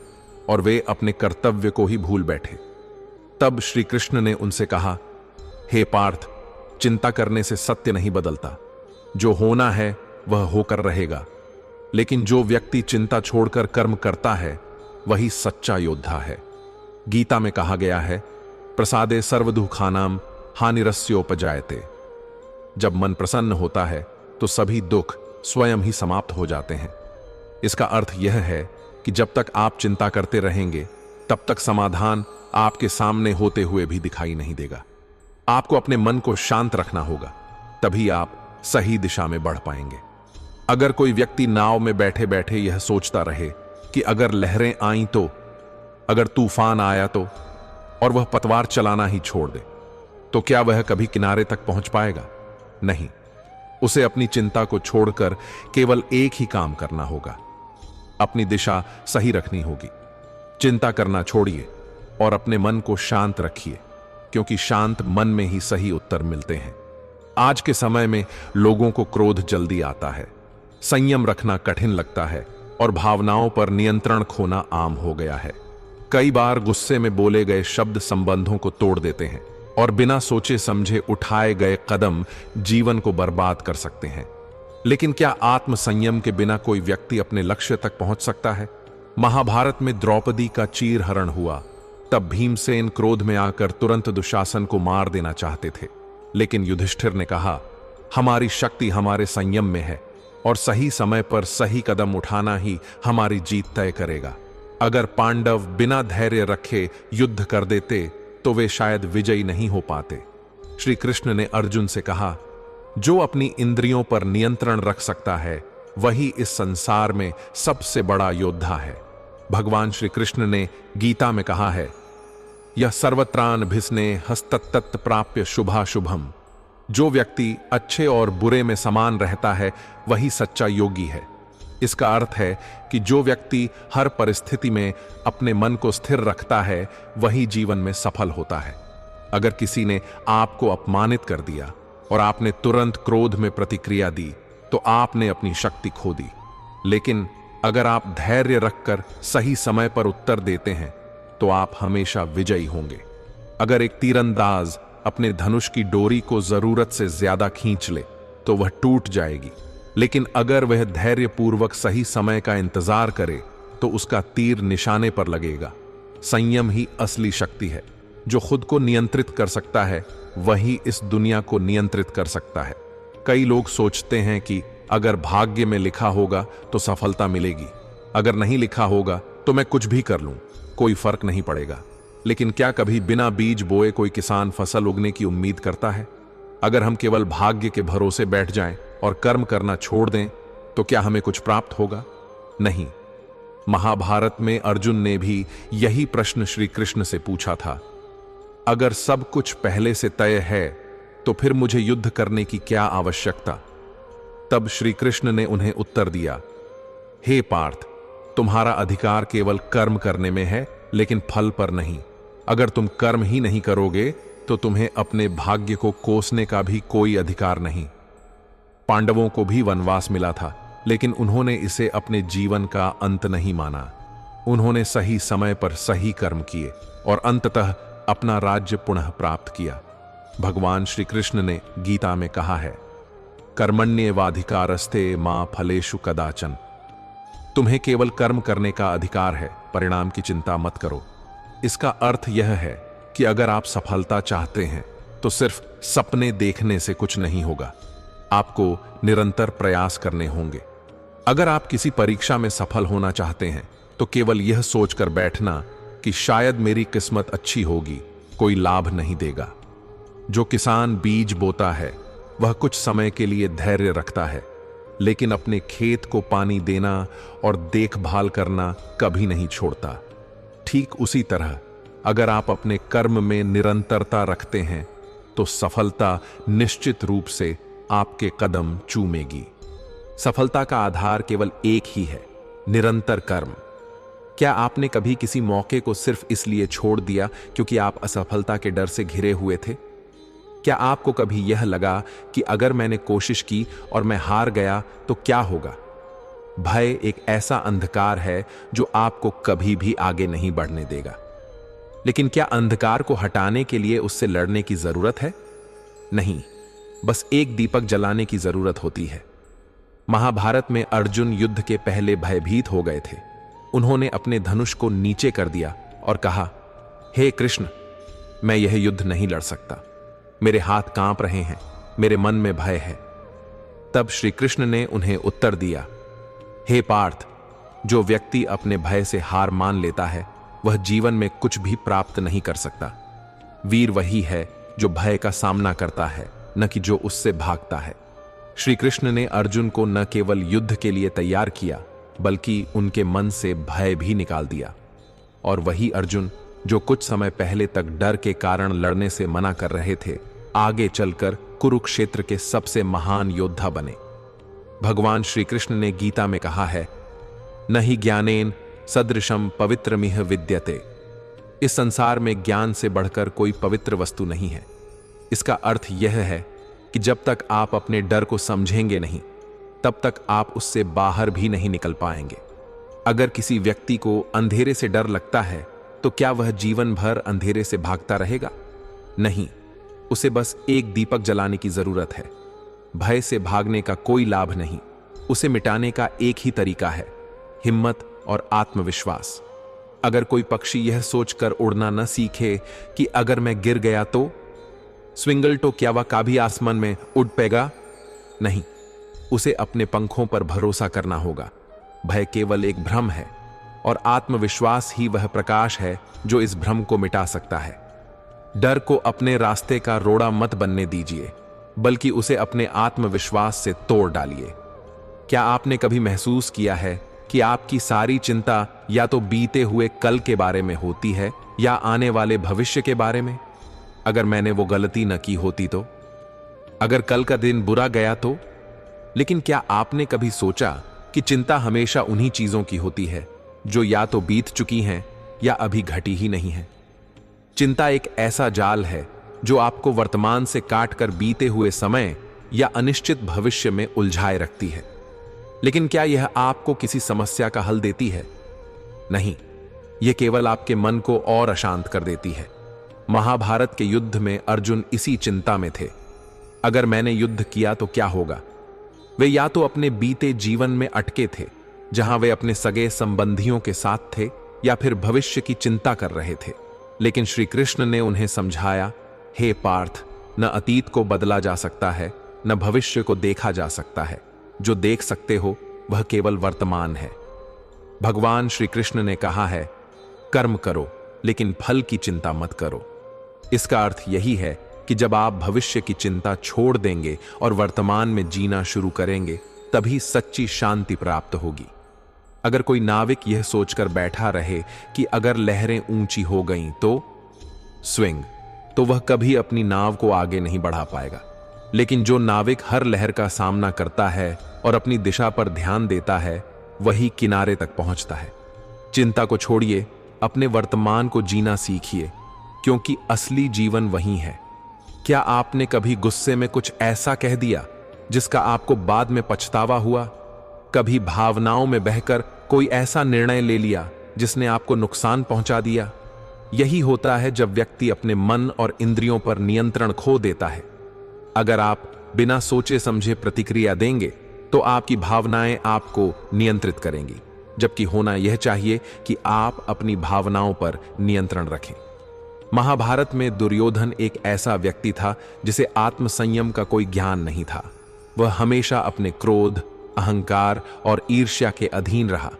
और वे अपने कर्तव्य को ही भूल बैठे। तब श्री कृष्ण ने उनसे कहा, हे पार्थ, चिंता करने से सत्य नहीं बदलता। जो होना है वह होकर रहेगा, लेकिन जो व्यक्ति चिंता छोड़कर कर्म करता है वही सच्चा योद्धा है। गीता में कहा गया है, प्रसादे सर्वदुखानाम हानिरस्योपजायते। जब मन प्रसन्न होता है तो सभी दुख स्वयं ही समाप्त हो जाते हैं। इसका अर्थ यह है कि जब तक आप चिंता करते रहेंगे तब तक समाधान आपके सामने होते हुए भी दिखाई नहीं देगा। आपको अपने मन को शांत रखना होगा, तभी आप सही दिशा में बढ़ पाएंगे। अगर कोई व्यक्ति नाव में बैठे बैठे यह सोचता रहे कि अगर लहरें आईं तो, अगर तूफान आया तो, और वह पतवार चलाना ही छोड़ दे, तो क्या वह कभी किनारे तक पहुंच पाएगा? नहीं। उसे अपनी चिंता को छोड़कर केवल एक ही काम करना होगा, अपनी दिशा सही रखनी होगी। चिंता करना छोड़िए और अपने मन को शांत रखिए, क्योंकि शांत मन में ही सही उत्तर मिलते हैं। आज के समय में लोगों को क्रोध जल्दी आता है, संयम रखना कठिन लगता है और भावनाओं पर नियंत्रण खोना आम हो गया है। कई बार गुस्से में बोले गए शब्द संबंधों को तोड़ देते हैं और बिना सोचे समझे उठाए गए कदम जीवन को बर्बाद कर सकते हैं। लेकिन क्या आत्म संयम के बिना कोई व्यक्ति अपने लक्ष्य तक पहुंच सकता है? महाभारत में द्रौपदी का चीरहरण हुआ, तब भीमसेन क्रोध में आकर तुरंत दुशासन को मार देना चाहते थे, लेकिन युधिष्ठिर ने कहा, हमारी शक्ति हमारे संयम में है और सही समय पर सही कदम उठाना ही हमारी जीत तय करेगा। अगर पांडव बिना धैर्य रखे युद्ध कर देते तो वे शायद विजयी नहीं हो पाते। श्री कृष्ण ने अर्जुन से कहा, जो अपनी इंद्रियों पर नियंत्रण रख सकता है वही इस संसार में सबसे बड़ा योद्धा है। भगवान श्री कृष्ण ने गीता में कहा है, यह सर्वत्रान भिस्ने हस्तत्त प्राप्य शुभाशुभम। जो व्यक्ति अच्छे और बुरे में समान रहता है वही सच्चा योगी है। इसका अर्थ है कि जो व्यक्ति हर परिस्थिति में अपने मन को स्थिर रखता है वही जीवन में सफल होता है। अगर किसी ने आपको अपमानित कर दिया और आपने तुरंत क्रोध में प्रतिक्रिया दी तो आपने अपनी शक्ति खो दी, लेकिन अगर आप धैर्य रखकर सही समय पर उत्तर देते हैं तो आप हमेशा विजयी होंगे। अगर एक तीरंदाज अपने धनुष की डोरी को जरूरत से ज्यादा खींच ले तो वह टूट जाएगी, लेकिन अगर वह धैर्यपूर्वक सही समय का इंतजार करे तो उसका तीर निशाने पर लगेगा। संयम ही असली शक्ति है। जो खुद को नियंत्रित कर सकता है वही इस दुनिया को नियंत्रित कर सकता है। कई लोग सोचते हैं कि अगर भाग्य में लिखा होगा तो सफलता मिलेगी, अगर नहीं लिखा होगा तो मैं कुछ भी कर लूं, कोई फर्क नहीं पड़ेगा। लेकिन क्या कभी बिना बीज बोए कोई किसान फसल उगने की उम्मीद करता है? अगर हम केवल भाग्य के भरोसे बैठ जाएं और कर्म करना छोड़ दें तो क्या हमें कुछ प्राप्त होगा? नहीं। महाभारत में अर्जुन ने भी यही प्रश्न श्री कृष्ण से पूछा था, अगर सब कुछ पहले से तय है तो फिर मुझे युद्ध करने की क्या आवश्यकता? तब श्री कृष्ण ने उन्हें उत्तर दिया, हे पार्थ, तुम्हारा अधिकार केवल कर्म करने में है, लेकिन फल पर नहीं। अगर तुम कर्म ही नहीं करोगे तो तुम्हें अपने भाग्य को कोसने का भी कोई अधिकार नहीं। पांडवों को भी वनवास मिला था, लेकिन उन्होंने इसे अपने जीवन का अंत नहीं माना। उन्होंने सही समय पर सही कर्म किए और अंततः अपना राज्य पुनः प्राप्त किया। भगवान श्री कृष्ण ने गीता में कहा है, कर्मण्येवाधिकारस्ते मां फलेषु कदाचन। तुम्हें केवल कर्म करने का अधिकार है, परिणाम की चिंता मत करो। इसका अर्थ यह है कि अगर आप सफलता चाहते हैं तो सिर्फ सपने देखने से कुछ नहीं होगा, आपको निरंतर प्रयास करने होंगे। अगर आप किसी परीक्षा में सफल होना चाहते हैं तो केवल यह सोचकर बैठना कि शायद मेरी किस्मत अच्छी होगी कोई लाभ नहीं देगा। जो किसान बीज बोता है वह कुछ समय के लिए धैर्य रखता है, लेकिन अपने खेत को पानी देना और देखभाल करना कभी नहीं छोड़ता। ठीक उसी तरह अगर आप अपने कर्म में निरंतरता रखते हैं तो सफलता निश्चित रूप से आपके कदम चूमेगी। सफलता का आधार केवल एक ही है, निरंतर कर्म। क्या आपने कभी किसी मौके को सिर्फ इसलिए छोड़ दिया क्योंकि आप असफलता के डर से घिरे हुए थे? क्या आपको कभी यह लगा कि अगर मैंने कोशिश की और मैं हार गया तो क्या होगा? भय एक ऐसा अंधकार है जो आपको कभी भी आगे नहीं बढ़ने देगा। लेकिन क्या अंधकार को हटाने के लिए उससे लड़ने की जरूरत है? नहीं, बस एक दीपक जलाने की जरूरत होती है। महाभारत में अर्जुन युद्ध के पहले भयभीत हो गए थे। उन्होंने अपने धनुष को नीचे कर दिया और कहा, हे कृष्ण, मैं यह युद्ध नहीं लड़ सकता, मेरे हाथ कांप रहे हैं, मेरे मन में भय है। तब श्री कृष्ण ने उन्हें उत्तर दिया, हे पार्थ, जो व्यक्ति अपने भय से हार मान लेता है वह जीवन में कुछ भी प्राप्त नहीं कर सकता। वीर वही है जो भय का सामना करता है, न कि जो उससे भागता है। श्री कृष्ण ने अर्जुन को न केवल युद्ध के लिए तैयार किया बल्कि उनके मन से भय भी निकाल दिया। और वही अर्जुन जो कुछ समय पहले तक डर के कारण लड़ने से मना कर रहे थे, आगे चलकर कुरुक्षेत्र के सबसे महान योद्धा बने। भगवान श्री कृष्ण ने गीता में कहा है, न ही ज्ञानेन सदृशम पवित्रमिह विद्यते। इस संसार में ज्ञान से बढ़कर कोई पवित्र वस्तु नहीं है। इसका अर्थ यह है कि जब तक आप अपने डर को समझेंगे नहीं, तब तक आप उससे बाहर भी नहीं निकल पाएंगे। अगर किसी व्यक्ति को अंधेरे से डर लगता है तो क्या वह जीवन भर अंधेरे से भागता रहेगा? नहीं, उसे बस एक दीपक जलाने की जरूरत है। भय से भागने का कोई लाभ नहीं, उसे मिटाने का एक ही तरीका है, हिम्मत और आत्मविश्वास। अगर कोई पक्षी यह सोचकर उड़ना न सीखे कि अगर मैं गिर गया तो स्विंगल तो क्या वह कभी आसमान में उड़ पाएगा? नहीं, उसे अपने पंखों पर भरोसा करना होगा। भय केवल एक भ्रम है और आत्मविश्वास ही वह प्रकाश है जो इस भ्रम को मिटा सकता है। डर को अपने रास्ते का रोड़ा मत बनने दीजिए, बल्कि उसे अपने आत्मविश्वास से तोड़ डालिए। क्या आपने कभी महसूस किया है कि आपकी सारी चिंता या तो बीते हुए कल के बारे में होती है या आने वाले भविष्य के बारे में? अगर मैंने वो गलती न की होती तो? अगर कल का दिन बुरा गया तो? लेकिन क्या आपने कभी सोचा कि चिंता हमेशा उन्हीं चीजों की होती है जो या तो बीत चुकी हैं या अभी घटी ही नहीं है? चिंता एक ऐसा जाल है जो आपको वर्तमान से काटकर बीते हुए समय या अनिश्चित भविष्य में उलझाए रखती है। लेकिन क्या यह आपको किसी समस्या का हल देती है? नहीं, यह केवल आपके मन को और अशांत कर देती है। महाभारत के युद्ध में अर्जुन इसी चिंता में थे। अगर मैंने युद्ध किया तो क्या होगा? वे या तो अपने बीते जीवन में अटके थे जहां वे अपने सगे संबंधियों के साथ थे, या फिर भविष्य की चिंता कर रहे थे। लेकिन श्री कृष्ण ने उन्हें समझाया, हे पार्थ, न अतीत को बदला जा सकता है, न भविष्य को देखा जा सकता है। जो देख सकते हो वह केवल वर्तमान है। भगवान श्री कृष्ण ने कहा है, कर्म करो लेकिन फल की चिंता मत करो। इसका अर्थ यही है कि जब आप भविष्य की चिंता छोड़ देंगे और वर्तमान में जीना शुरू करेंगे, तभी सच्ची शांति प्राप्त होगी। अगर कोई नाविक यह सोचकर बैठा रहे कि अगर लहरें ऊंची हो गईं तो स्विंग, तो वह कभी अपनी नाव को आगे नहीं बढ़ा पाएगा। लेकिन जो नाविक हर लहर का सामना करता है और अपनी दिशा पर ध्यान देता है, वही किनारे तक पहुंचता है। चिंता को छोड़िए, अपने वर्तमान को जीना सीखिए, क्योंकि असली जीवन वही है। क्या आपने कभी गुस्से में कुछ ऐसा कह दिया जिसका आपको बाद में पछतावा हुआ? कभी भावनाओं में बहकर कोई ऐसा निर्णय ले लिया जिसने आपको नुकसान पहुंचा दिया? यही होता है जब व्यक्ति अपने मन और इंद्रियों पर नियंत्रण खो देता है। अगर आप बिना सोचे समझे प्रतिक्रिया देंगे तो आपकी भावनाएं आपको नियंत्रित करेंगी, जबकि होना यह चाहिए कि आप अपनी भावनाओं पर नियंत्रण रखें। महाभारत में दुर्योधन एक ऐसा व्यक्ति था जिसे आत्मसंयम का कोई ज्ञान नहीं था। वह हमेशा अपने क्रोध, अहंकार और ईर्ष्या के अधीन रहा।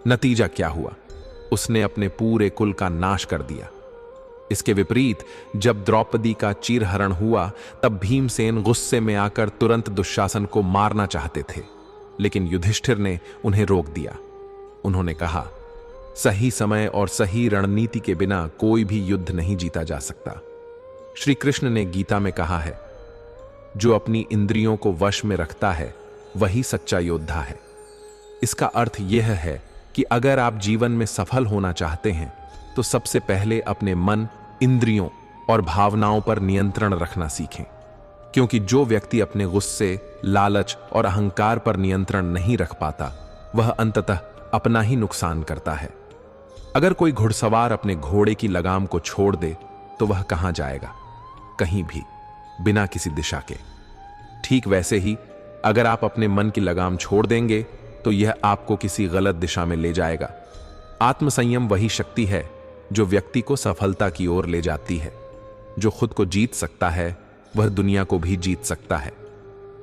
नतीजा क्या हुआ? उसने अपने पूरे कुल का नाश कर दिया। इसके विपरीत जब द्रौपदी का चीरहरण हुआ तब भीमसेन गुस्से में आकर तुरंत दुशासन को मारना चाहते थे, लेकिन युधिष्ठिर ने उन्हें रोक दिया। उन्होंने कहा, सही समय और सही रणनीति के बिना कोई भी युद्ध नहीं जीता जा सकता। श्री कृष्ण ने गीता में कहा है, जो अपनी इंद्रियों को वश में रखता है वही सच्चा योद्धा है। इसका अर्थ यह है कि अगर आप जीवन में सफल होना चाहते हैं तो सबसे पहले अपने मन, इंद्रियों और भावनाओं पर नियंत्रण रखना सीखें, क्योंकि जो व्यक्ति अपने गुस्से, लालच और अहंकार पर नियंत्रण नहीं रख पाता वह अंततः अपना ही नुकसान करता है। अगर कोई घुड़सवार अपने घोड़े की लगाम को छोड़ दे तो वह कहां जाएगा? कहीं भी, बिना किसी दिशा के। ठीक वैसे ही अगर आप अपने मन की लगाम छोड़ देंगे तो यह आपको किसी गलत दिशा में ले जाएगा। आत्मसंयम वही शक्ति है जो व्यक्ति को सफलता की ओर ले जाती है। जो खुद को जीत सकता है वह दुनिया को भी जीत सकता है।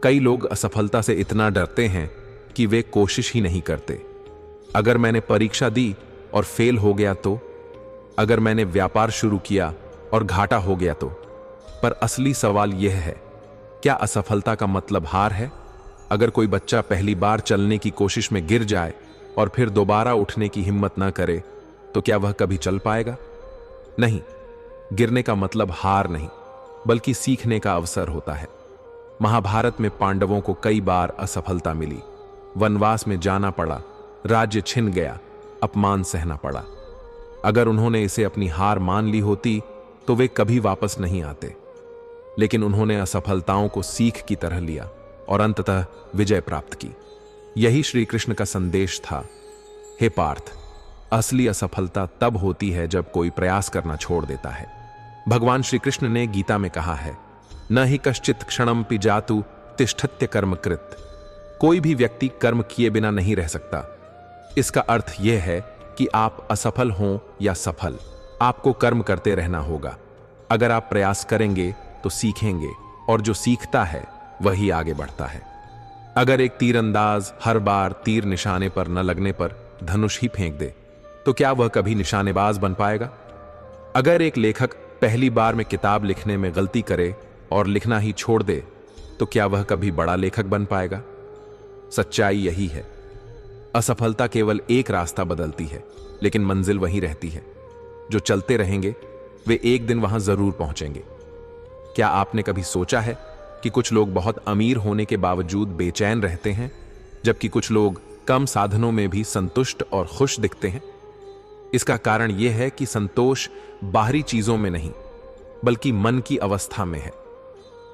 कई लोग असफलता से इतना डरते हैं कि वे कोशिश ही नहीं करते। अगर मैंने परीक्षा दी और फेल हो गया तो? अगर मैंने व्यापार शुरू किया और घाटा हो गया तो? पर असली सवाल यह है, क्या असफलता का मतलब हार है? अगर कोई बच्चा पहली बार चलने की कोशिश में गिर जाए और फिर दोबारा उठने की हिम्मत ना करे तो क्या वह कभी चल पाएगा? नहीं, गिरने का मतलब हार नहीं, बल्कि सीखने का अवसर होता है। महाभारत में पांडवों को कई बार असफलता मिली, वनवास में जाना पड़ा, राज्य छिन गया, अपमान सहना पड़ा। अगर उन्होंने इसे अपनी हार मान ली होती तो वे कभी वापस नहीं आते, लेकिन उन्होंने असफलताओं को सीख की तरह लिया और अंततः विजय प्राप्त की। यही श्री कृष्ण का संदेश था। हे पार्थ, असली असफलता तब होती है जब कोई प्रयास करना छोड़ देता है। भगवान श्री कृष्ण ने गीता में कहा है, न ही कश्चित क्षणमपि जातु तिष्ठत्य कर्मकृत। कोई भी व्यक्ति कर्म किए बिना नहीं रह सकता। इसका अर्थ यह है कि आप असफल हों या सफल, आपको कर्म करते रहना होगा। अगर आप प्रयास करेंगे तो सीखेंगे, और जो सीखता है वही आगे बढ़ता है। अगर एक तीरंदाज हर बार तीर निशाने पर न लगने पर धनुष ही फेंक दे तो क्या वह कभी निशानेबाज बन पाएगा? अगर एक लेखक पहली बार में किताब लिखने में गलती करे और लिखना ही छोड़ दे तो क्या वह कभी बड़ा लेखक बन पाएगा? सच्चाई यही है, असफलता केवल एक रास्ता बदलती है, लेकिन मंजिल वही रहती है। जो चलते रहेंगे वे एक दिन वहां जरूर पहुंचेंगे। क्या आपने कभी सोचा है कि कुछ लोग बहुत अमीर होने के बावजूद बेचैन रहते हैं, जबकि कुछ लोग कम साधनों में भी संतुष्ट और खुश दिखते हैं? इसका कारण यह है कि संतोष बाहरी चीजों में नहीं, बल्कि मन की अवस्था में है।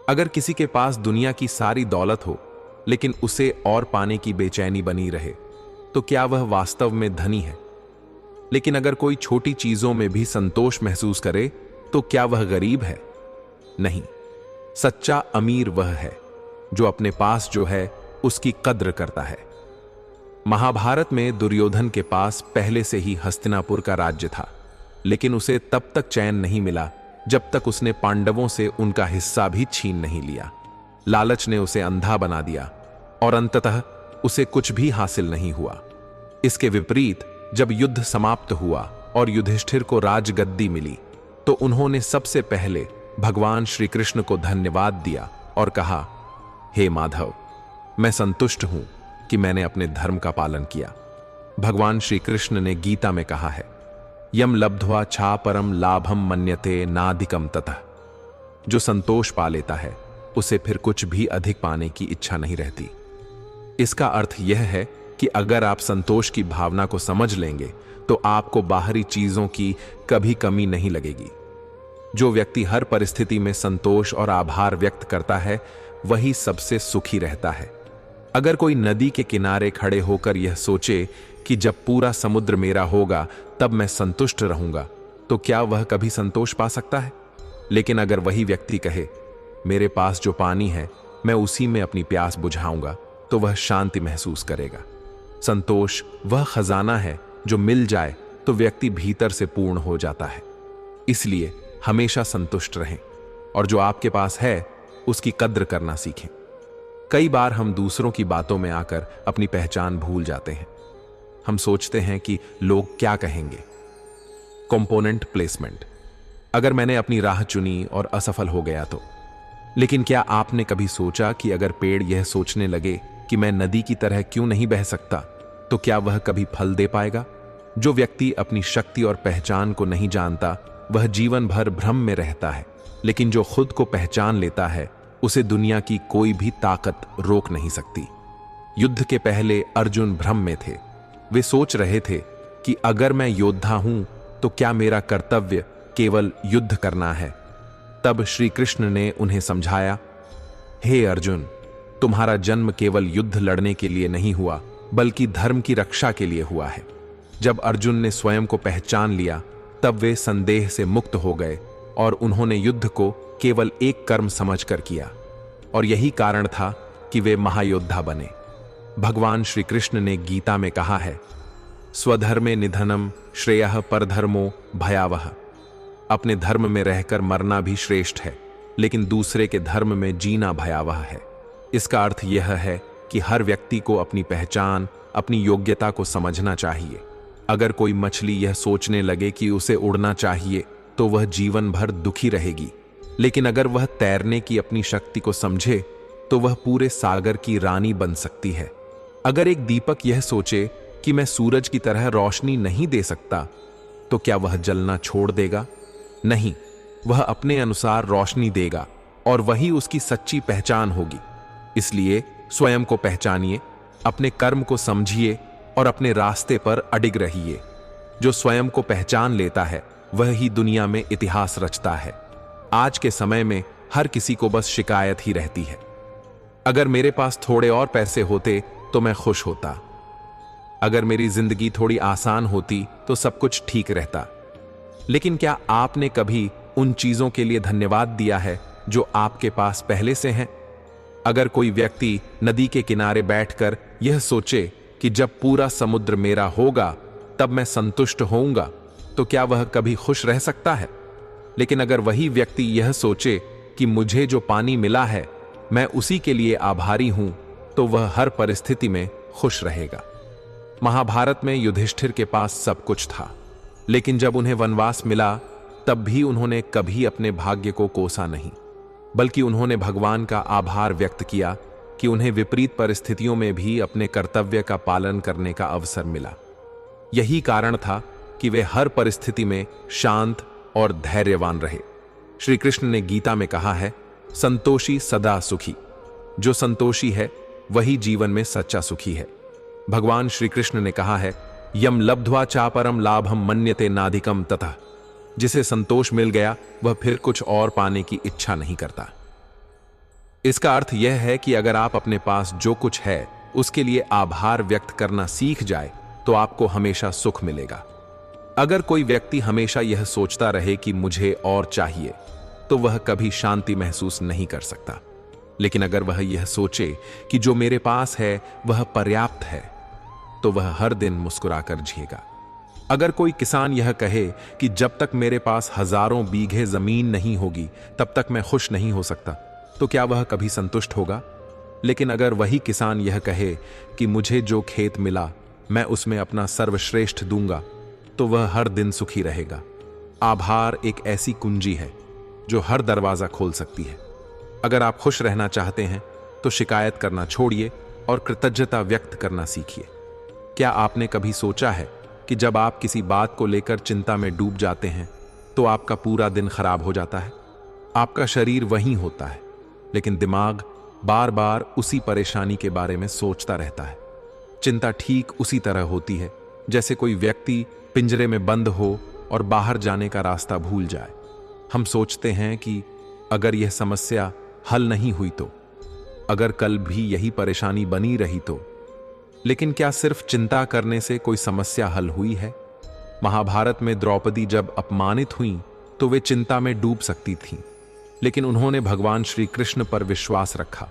अगर किसी के पास दुनिया की सारी दौलत हो लेकिन उसे और पाने की बेचैनी बनी रहे तो क्या वह वास्तव में धनी है? लेकिन अगर कोई छोटी चीजों में भी संतोष महसूस करे तो क्या वह गरीब है? नहीं, सच्चा अमीर वह है जो अपने पास जो है उसकी कद्र करता है। महाभारत में दुर्योधन के पास पहले से ही हस्तिनापुर का राज्य था, लेकिन उसे तब तक चैन नहीं मिला जब तक उसने पांडवों से उनका हिस्सा भी छीन नहीं लिया। लालच ने उसे अंधा बना दिया और अंततः उसे कुछ भी हासिल नहीं हुआ। इसके विपरीत जब युद्ध समाप्त हुआ और युधिष्ठिर को राजगद्दी मिली तो उन्होंने सबसे पहले भगवान श्री कृष्ण को धन्यवाद दिया और कहा, हे माधव, मैं संतुष्ट हूं कि मैंने अपने धर्म का पालन किया। भगवान श्री कृष्ण ने गीता में कहा है, यम लब्ध्वा छा परम लाभम मन्यते नाधिकम ततः। जो संतोष पा लेता है उसे फिर कुछ भी अधिक पाने की इच्छा नहीं रहती। इसका अर्थ यह है कि अगर आप संतोष की भावना को समझ लेंगे तो आपको बाहरी चीजों की कभी कमी नहीं लगेगी। जो व्यक्ति हर परिस्थिति में संतोष और आभार व्यक्त करता है वही सबसे सुखी रहता है। अगर कोई नदी के किनारे खड़े होकर यह सोचे कि जब पूरा समुद्र मेरा होगा तब मैं संतुष्ट रहूंगा, तो क्या वह कभी संतोष पा सकता है? लेकिन अगर वही व्यक्ति कहे, मेरे पास जो पानी है मैं उसी में अपनी प्यास बुझाऊंगा, तो वह शांति महसूस करेगा। संतोष वह खजाना है जो मिल जाए तो व्यक्ति भीतर से पूर्ण हो जाता है। इसलिए हमेशा संतुष्ट रहें और जो आपके पास है उसकी कद्र करना सीखें। कई बार हम दूसरों की बातों में आकर अपनी पहचान भूल जाते हैं। हम सोचते हैं कि लोग क्या कहेंगे। Component placement. अगर मैंने अपनी राह चुनी और असफल हो गया तो? लेकिन क्या आपने कभी सोचा कि अगर पेड़ यह सोचने लगे कि मैं नदी की तरह क्यों नहीं बह सकता, तो क्या वह कभी फल दे पाएगा? जो व्यक्ति अपनी शक्ति और पहचान को नहीं जानता वह जीवन भर भ्रम में रहता है, लेकिन जो खुद को पहचान लेता है उसे दुनिया की कोई भी ताकत रोक नहीं सकती। युद्ध के पहले अर्जुन भ्रम में थे। वे सोच रहे थे कि अगर मैं योद्धा हूं तो क्या मेरा कर्तव्य केवल युद्ध करना है। तब श्री कृष्ण ने उन्हें समझाया, हे अर्जुन, तुम्हारा जन्म केवल युद्ध लड़ने के लिए नहीं हुआ बल्कि धर्म की रक्षा के लिए हुआ है। जब अर्जुन ने स्वयं को पहचान लिया तब वे संदेह से मुक्त हो गए और उन्होंने युद्ध को केवल एक कर्म समझकर किया, और यही कारण था कि वे महायोद्धा बने। भगवान श्री कृष्ण ने गीता में कहा है, स्वधर्मे निधनम श्रेयः परधर्मो भयावह। अपने धर्म में रहकर मरना भी श्रेष्ठ है, लेकिन दूसरे के धर्म में जीना भयावह है। इसका अर्थ यह है कि हर व्यक्ति को अपनी पहचान, अपनी योग्यता को समझना चाहिए। अगर कोई मछली यह सोचने लगे कि उसे उड़ना चाहिए तो वह जीवन भर दुखी रहेगी, लेकिन अगर वह तैरने की अपनी शक्ति को समझे तो वह पूरे सागर की रानी बन सकती है। अगर एक दीपक यह सोचे कि मैं सूरज की तरह रोशनी नहीं दे सकता, तो क्या वह जलना छोड़ देगा? नहीं, वह अपने अनुसार रोशनी देगा और वही उसकी सच्ची पहचान होगी। इसलिए स्वयं को पहचानिए, अपने कर्म को समझिए और अपने रास्ते पर अडिग रहिए। जो स्वयं को पहचान लेता है वह ही दुनिया में इतिहास रचता है। आज के समय में हर किसी को बस शिकायत ही रहती है। अगर मेरे पास थोड़े और पैसे होते तो मैं खुश होता। अगर मेरी जिंदगी थोड़ी आसान होती तो सब कुछ ठीक रहता। लेकिन क्या आपने कभी उन चीजों के लिए धन्यवाद दिया है जो आपके पास पहले से हैं? अगर कोई व्यक्ति नदी के किनारे बैठकर यह सोचे कि जब पूरा समुद्र मेरा होगा तब मैं संतुष्ट होऊंगा, तो क्या वह कभी खुश रह सकता है? लेकिन अगर वही व्यक्ति यह सोचे कि मुझे जो पानी मिला है मैं उसी के लिए आभारी हूं, तो वह हर परिस्थिति में खुश रहेगा। महाभारत में युधिष्ठिर के पास सब कुछ था, लेकिन जब उन्हें वनवास मिला तब भी उन्होंने कभी अपने भाग्य को कोसा नहीं, बल्कि उन्होंने भगवान का आभार व्यक्त किया कि उन्हें विपरीत परिस्थितियों में भी अपने कर्तव्य का पालन करने का अवसर मिला। यही कारण था कि वे हर परिस्थिति में शांत और धैर्यवान रहे। श्री कृष्ण ने गीता में कहा है, संतोषी सदा सुखी। जो संतोषी है वही जीवन में सच्चा सुखी है। भगवान श्री कृष्ण ने कहा है, यम लब्ध्वा चापरम लाभम मन्यते नाधिकम ततः। जिसे संतोष मिल गया वह फिर कुछ और पाने की इच्छा नहीं करता। इसका अर्थ यह है कि अगर आप अपने पास जो कुछ है उसके लिए आभार व्यक्त करना सीख जाए तो आपको हमेशा सुख मिलेगा। अगर कोई व्यक्ति हमेशा यह सोचता रहे कि मुझे और चाहिए, तो वह कभी शांति महसूस नहीं कर सकता। लेकिन अगर वह यह सोचे कि जो मेरे पास है वह पर्याप्त है, तो वह हर दिन मुस्कुराकर जिएगा। अगर कोई किसान यह कहे कि जब तक मेरे पास हजारों बीघे जमीन नहीं होगी तब तक मैं खुश नहीं हो सकता, तो क्या वह कभी संतुष्ट होगा? लेकिन अगर वही किसान यह कहे कि मुझे जो खेत मिला मैं उसमें अपना सर्वश्रेष्ठ दूंगा, तो वह हर दिन सुखी रहेगा। आभार एक ऐसी कुंजी है जो हर दरवाजा खोल सकती है। अगर आप खुश रहना चाहते हैं तो शिकायत करना छोड़िए और कृतज्ञता व्यक्त करना सीखिए। क्या आपने कभी सोचा है कि जब आप किसी बात को लेकर चिंता में डूब जाते हैं तो आपका पूरा दिन खराब हो जाता है? आपका शरीर वहीं होता है, लेकिन दिमाग बार बार उसी परेशानी के बारे में सोचता रहता है। चिंता ठीक उसी तरह होती है जैसे कोई व्यक्ति पिंजरे में बंद हो और बाहर जाने का रास्ता भूल जाए। हम सोचते हैं कि अगर यह समस्या हल नहीं हुई तो, अगर कल भी यही परेशानी बनी रही तो। लेकिन क्या सिर्फ चिंता करने से कोई समस्या हल हुई है? महाभारत में द्रौपदी जब अपमानित हुई तो वे चिंता में डूब सकती थीं, लेकिन उन्होंने भगवान श्री कृष्ण पर विश्वास रखा।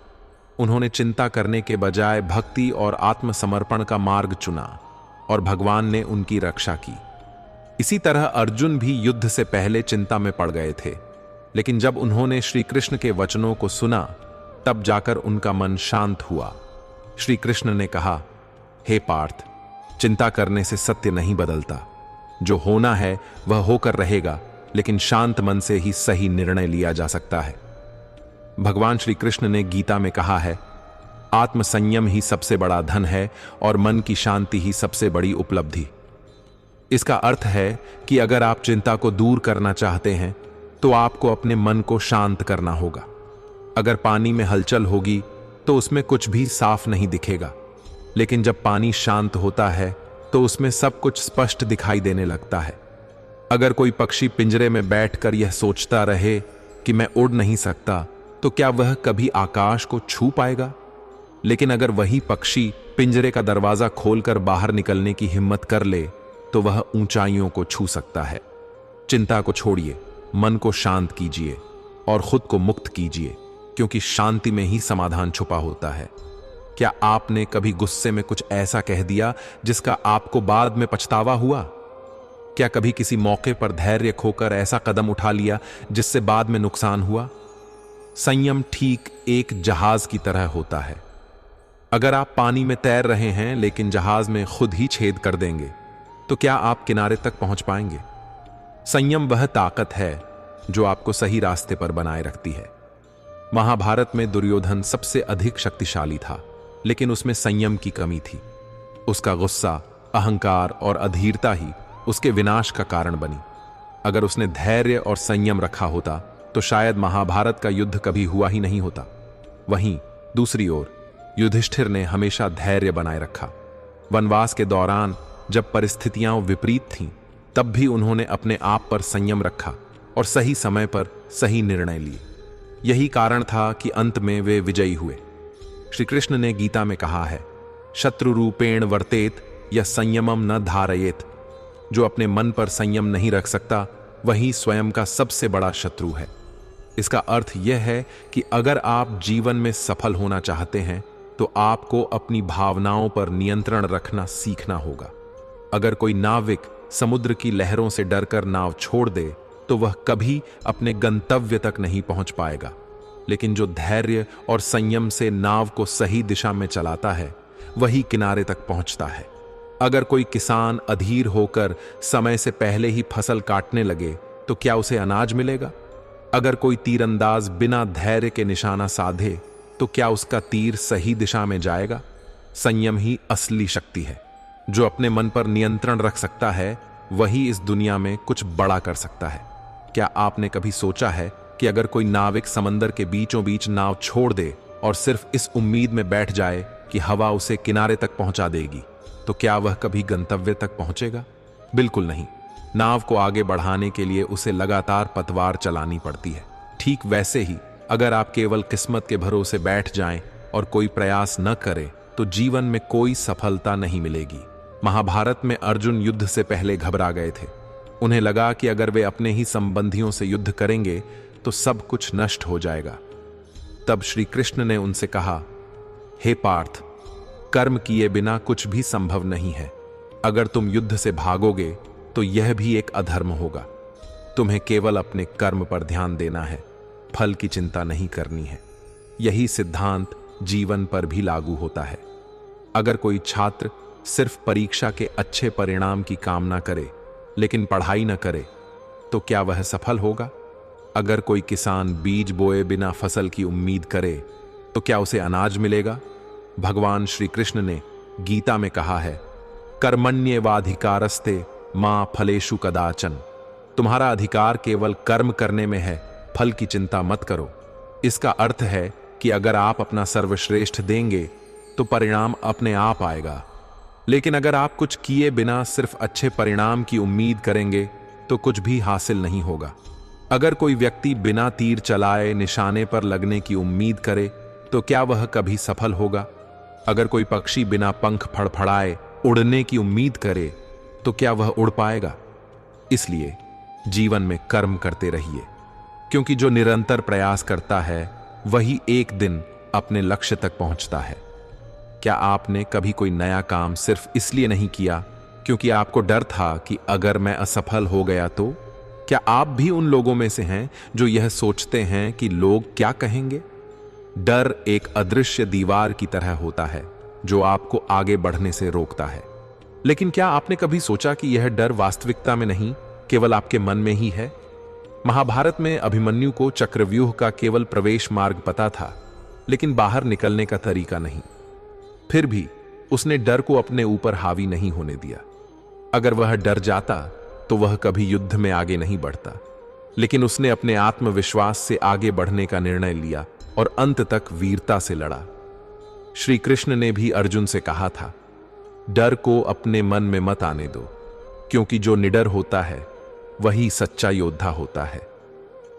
उन्होंने चिंता करने के बजाय भक्ति और आत्मसमर्पण का मार्ग चुना और भगवान ने उनकी रक्षा की। इसी तरह अर्जुन भी युद्ध से पहले चिंता में पड़ गए थे, लेकिन जब उन्होंने श्री कृष्ण के वचनों को सुना तब जाकर उनका मन शांत हुआ। श्री कृष्ण ने कहा, हे पार्थ, चिंता करने से सत्य नहीं बदलता। जो होना है वह होकर रहेगा, लेकिन शांत मन से ही सही निर्णय लिया जा सकता है। भगवान श्री कृष्ण ने गीता में कहा है, आत्मसंयम ही सबसे बड़ा धन है और मन की शांति ही सबसे बड़ी उपलब्धि। इसका अर्थ है कि अगर आप चिंता को दूर करना चाहते हैं तो आपको अपने मन को शांत करना होगा। अगर पानी में हलचल होगी तो उसमें कुछ भी साफ नहीं दिखेगा, लेकिन जब पानी शांत होता है तो उसमें सब कुछ स्पष्ट दिखाई देने लगता है। अगर कोई पक्षी पिंजरे में बैठकर यह सोचता रहे कि मैं उड़ नहीं सकता, तो क्या वह कभी आकाश को छू पाएगा? लेकिन अगर वही पक्षी पिंजरे का दरवाजा खोलकर बाहर निकलने की हिम्मत कर ले तो वह ऊंचाइयों को छू सकता है। चिंता को छोड़िए, मन को शांत कीजिए और खुद को मुक्त कीजिए, क्योंकि शांति में ही समाधान छुपा होता है। क्या आपने कभी गुस्से में कुछ ऐसा कह दिया जिसका आपको बाद में पछतावा हुआ? क्या कभी किसी मौके पर धैर्य खोकर ऐसा कदम उठा लिया जिससे बाद में नुकसान हुआ? संयम ठीक एक जहाज की तरह होता है। अगर आप पानी में तैर रहे हैं लेकिन जहाज में खुद ही छेद कर देंगे तो क्या आप किनारे तक पहुंच पाएंगे? संयम वह ताकत है जो आपको सही रास्ते पर बनाए रखती है। महाभारत में दुर्योधन सबसे अधिक शक्तिशाली था, लेकिन उसमें संयम की कमी थी। उसका गुस्सा, अहंकार और अधीरता ही उसके विनाश का कारण बनी। अगर उसने धैर्य और संयम रखा होता तो शायद महाभारत का युद्ध कभी हुआ ही नहीं होता। वहीं दूसरी ओर युधिष्ठिर ने हमेशा धैर्य बनाए रखा। वनवास के दौरान जब परिस्थितियां विपरीत थीं, तब भी उन्होंने अपने आप पर संयम रखा और सही समय पर सही निर्णय लिए। यही कारण था कि अंत में वे विजयी हुए। श्री कृष्ण ने गीता में कहा है, शत्रु रूपेण वर्तेत या संयमम न धारयेत। जो अपने मन पर संयम नहीं रख सकता वही स्वयं का सबसे बड़ा शत्रु है। इसका अर्थ यह है कि अगर आप जीवन में सफल होना चाहते हैं तो आपको अपनी भावनाओं पर नियंत्रण रखना सीखना होगा। अगर कोई नाविक समुद्र की लहरों से डरकर नाव छोड़ दे तो वह कभी अपने गंतव्य तक नहीं पहुंच पाएगा, लेकिन जो धैर्य और संयम से नाव को सही दिशा में चलाता है वही किनारे तक पहुंचता है। अगर कोई किसान अधीर होकर समय से पहले ही फसल काटने लगे तो क्या उसे अनाज मिलेगा? अगर कोई तीरंदाज बिना धैर्य के निशाना साधे तो क्या उसका तीर सही दिशा में जाएगा? संयम ही असली शक्ति है। जो अपने मन पर नियंत्रण रख सकता है वही इस दुनिया में कुछ बड़ा कर सकता है। क्या आपने कभी सोचा है कि अगर कोई नाविक समंदर के बीचों बीच नाव छोड़ दे और सिर्फ इस उम्मीद में बैठ जाए कि हवा उसे किनारे तक पहुंचा देगी, तो क्या वह कभी गंतव्य तक पहुंचेगा? बिल्कुल नहीं। नाव को आगे बढ़ाने के लिए उसे लगातार पतवार चलानी पड़ती है। ठीक वैसे ही अगर आप केवल किस्मत के भरोसे बैठ जाएं और कोई प्रयास न करें तो जीवन में कोई सफलता नहीं मिलेगी। महाभारत में अर्जुन युद्ध से पहले घबरा गए थे। उन्हें लगा कि अगर वे अपने ही संबंधियों से युद्ध करेंगे तो सब कुछ नष्ट हो जाएगा। तब श्री कृष्ण ने उनसे कहा, हे पार्थ, कर्म किए बिना कुछ भी संभव नहीं है। अगर तुम युद्ध से भागोगे तो यह भी एक अधर्म होगा। तुम्हें केवल अपने कर्म पर ध्यान देना है, फल की चिंता नहीं करनी है। यही सिद्धांत जीवन पर भी लागू होता है। अगर कोई छात्र सिर्फ परीक्षा के अच्छे परिणाम की कामना करे लेकिन पढ़ाई न करे तो क्या वह सफल होगा? अगर कोई किसान बीज बोए बिना फसल की उम्मीद करे तो क्या उसे अनाज मिलेगा? भगवान श्री कृष्ण ने गीता में कहा है, कर्मण्येवाधिकारस्ते मां फलेषु कदाचन। तुम्हारा अधिकार केवल कर्म करने में है, फल की चिंता मत करो। इसका अर्थ है कि अगर आप अपना सर्वश्रेष्ठ देंगे तो परिणाम अपने आप आएगा, लेकिन अगर आप कुछ किए बिना सिर्फ अच्छे परिणाम की उम्मीद करेंगे तो कुछ भी हासिल नहीं होगा। अगर कोई व्यक्ति बिना तीर चलाए निशाने पर लगने की उम्मीद करे तो क्या वह कभी सफल होगा? अगर कोई पक्षी बिना पंख फड़फड़ाए उड़ने की उम्मीद करे तो क्या वह उड़ पाएगा? इसलिए जीवन में कर्म करते रहिए, क्योंकि जो निरंतर प्रयास करता है वही एक दिन अपने लक्ष्य तक पहुंचता है। क्या आपने कभी कोई नया काम सिर्फ इसलिए नहीं किया क्योंकि आपको डर था कि अगर मैं असफल हो गया तो? क्या आप भी उन लोगों में से हैं जो यह सोचते हैं कि लोग क्या कहेंगे? डर एक अदृश्य दीवार की तरह होता है जो आपको आगे बढ़ने से रोकता है। लेकिन क्या आपने कभी सोचा कि यह डर वास्तविकता में नहीं, केवल आपके मन में ही है? महाभारत में अभिमन्यु को चक्रव्यूह का केवल प्रवेश मार्ग पता था, लेकिन बाहर निकलने का तरीका नहीं। फिर भी उसने डर को अपने ऊपर हावी नहीं होने दिया। अगर वह डर जाता तो वह कभी युद्ध में आगे नहीं बढ़ता, लेकिन उसने अपने आत्मविश्वास से आगे बढ़ने का निर्णय लिया और अंत तक वीरता से लड़ा। श्री कृष्ण ने भी अर्जुन से कहा था, डर को अपने मन में मत आने दो, क्योंकि जो निडर होता है वही सच्चा योद्धा होता है।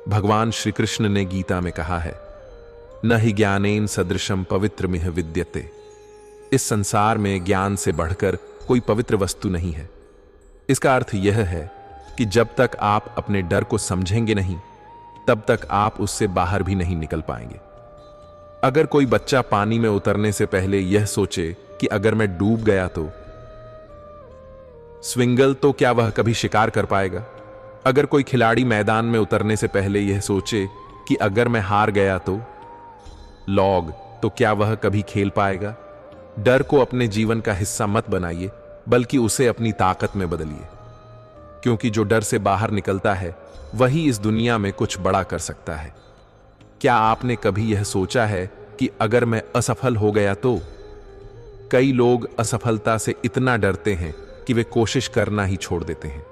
भगवान श्री कृष्ण ने गीता में कहा है, न हि ज्ञानेन सदृशम पवित्रमिह विद्यते। इस संसार में ज्ञान से बढ़कर कोई पवित्र वस्तु नहीं है। इसका अर्थ यह है कि जब तक आप अपने डर को समझेंगे नहीं, तब तक आप उससे बाहर भी नहीं निकल पाएंगे। अगर कोई बच्चा पानी में उतरने से पहले यह सोचे कि अगर मैं डूब गया तो स्विंगल, तो क्या वह कभी शिकार कर पाएगा? अगर कोई खिलाड़ी मैदान में उतरने से पहले यह सोचे कि अगर मैं हार गया तो लॉग, तो क्या वह कभी खेल पाएगा? डर को अपने जीवन का हिस्सा मत बनाइए, बल्कि उसे अपनी ताकत में बदलिए, क्योंकि जो डर से बाहर निकलता है वही इस दुनिया में कुछ बड़ा कर सकता है। क्या आपने कभी यह सोचा है कि अगर मैं असफल हो गया तो? कई लोग असफलता से इतना डरते हैं कि वे कोशिश करना ही छोड़ देते हैं।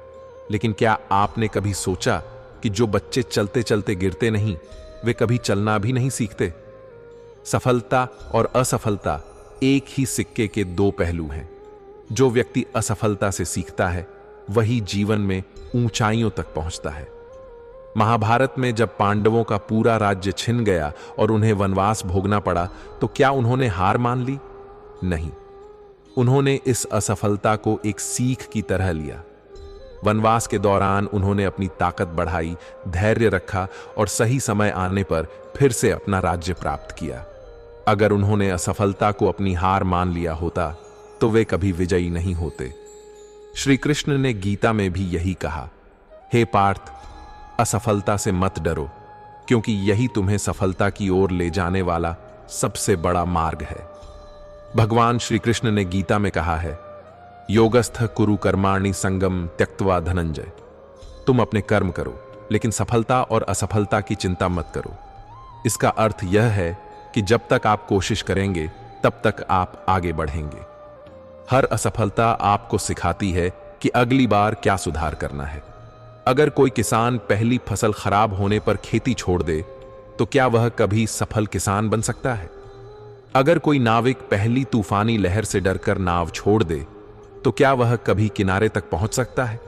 लेकिन क्या आपने कभी सोचा कि जो बच्चे चलते चलते गिरते नहीं, वे कभी चलना भी नहीं सीखते? सफलता और असफलता एक ही सिक्के के दो पहलू हैं। जो व्यक्ति असफलता से सीखता है वही जीवन में ऊंचाइयों तक पहुंचता है। महाभारत में जब पांडवों का पूरा राज्य छिन गया और उन्हें वनवास भोगना पड़ा, तो क्या उन्होंने हार मान ली? नहीं, उन्होंने इस असफलता को एक सीख की तरह लिया। वनवास के दौरान उन्होंने अपनी ताकत बढ़ाई, धैर्य रखा और सही समय आने पर फिर से अपना राज्य प्राप्त किया। अगर उन्होंने असफलता को अपनी हार मान लिया होता तो वे कभी विजयी नहीं होते। श्री कृष्ण ने गीता में भी यही कहा, हे पार्थ, असफलता से मत डरो, क्योंकि यही तुम्हें सफलता की ओर ले जाने वाला सबसे बड़ा मार्ग है। भगवान श्री कृष्ण ने गीता में कहा है, योगस्थ कुरु कर्माणि संगम त्यक्त्वा धनंजय। तुम अपने कर्म करो, लेकिन सफलता और असफलता की चिंता मत करो। इसका अर्थ यह है कि जब तक आप कोशिश करेंगे तब तक आप आगे बढ़ेंगे। हर असफलता आपको सिखाती है कि अगली बार क्या सुधार करना है। अगर कोई किसान पहली फसल खराब होने पर खेती छोड़ दे तो क्या वह कभी सफल किसान बन सकता है? अगर कोई नाविक पहली तूफानी लहर से डरकर नाव छोड़ दे तो क्या वह कभी किनारे तक पहुंच सकता है?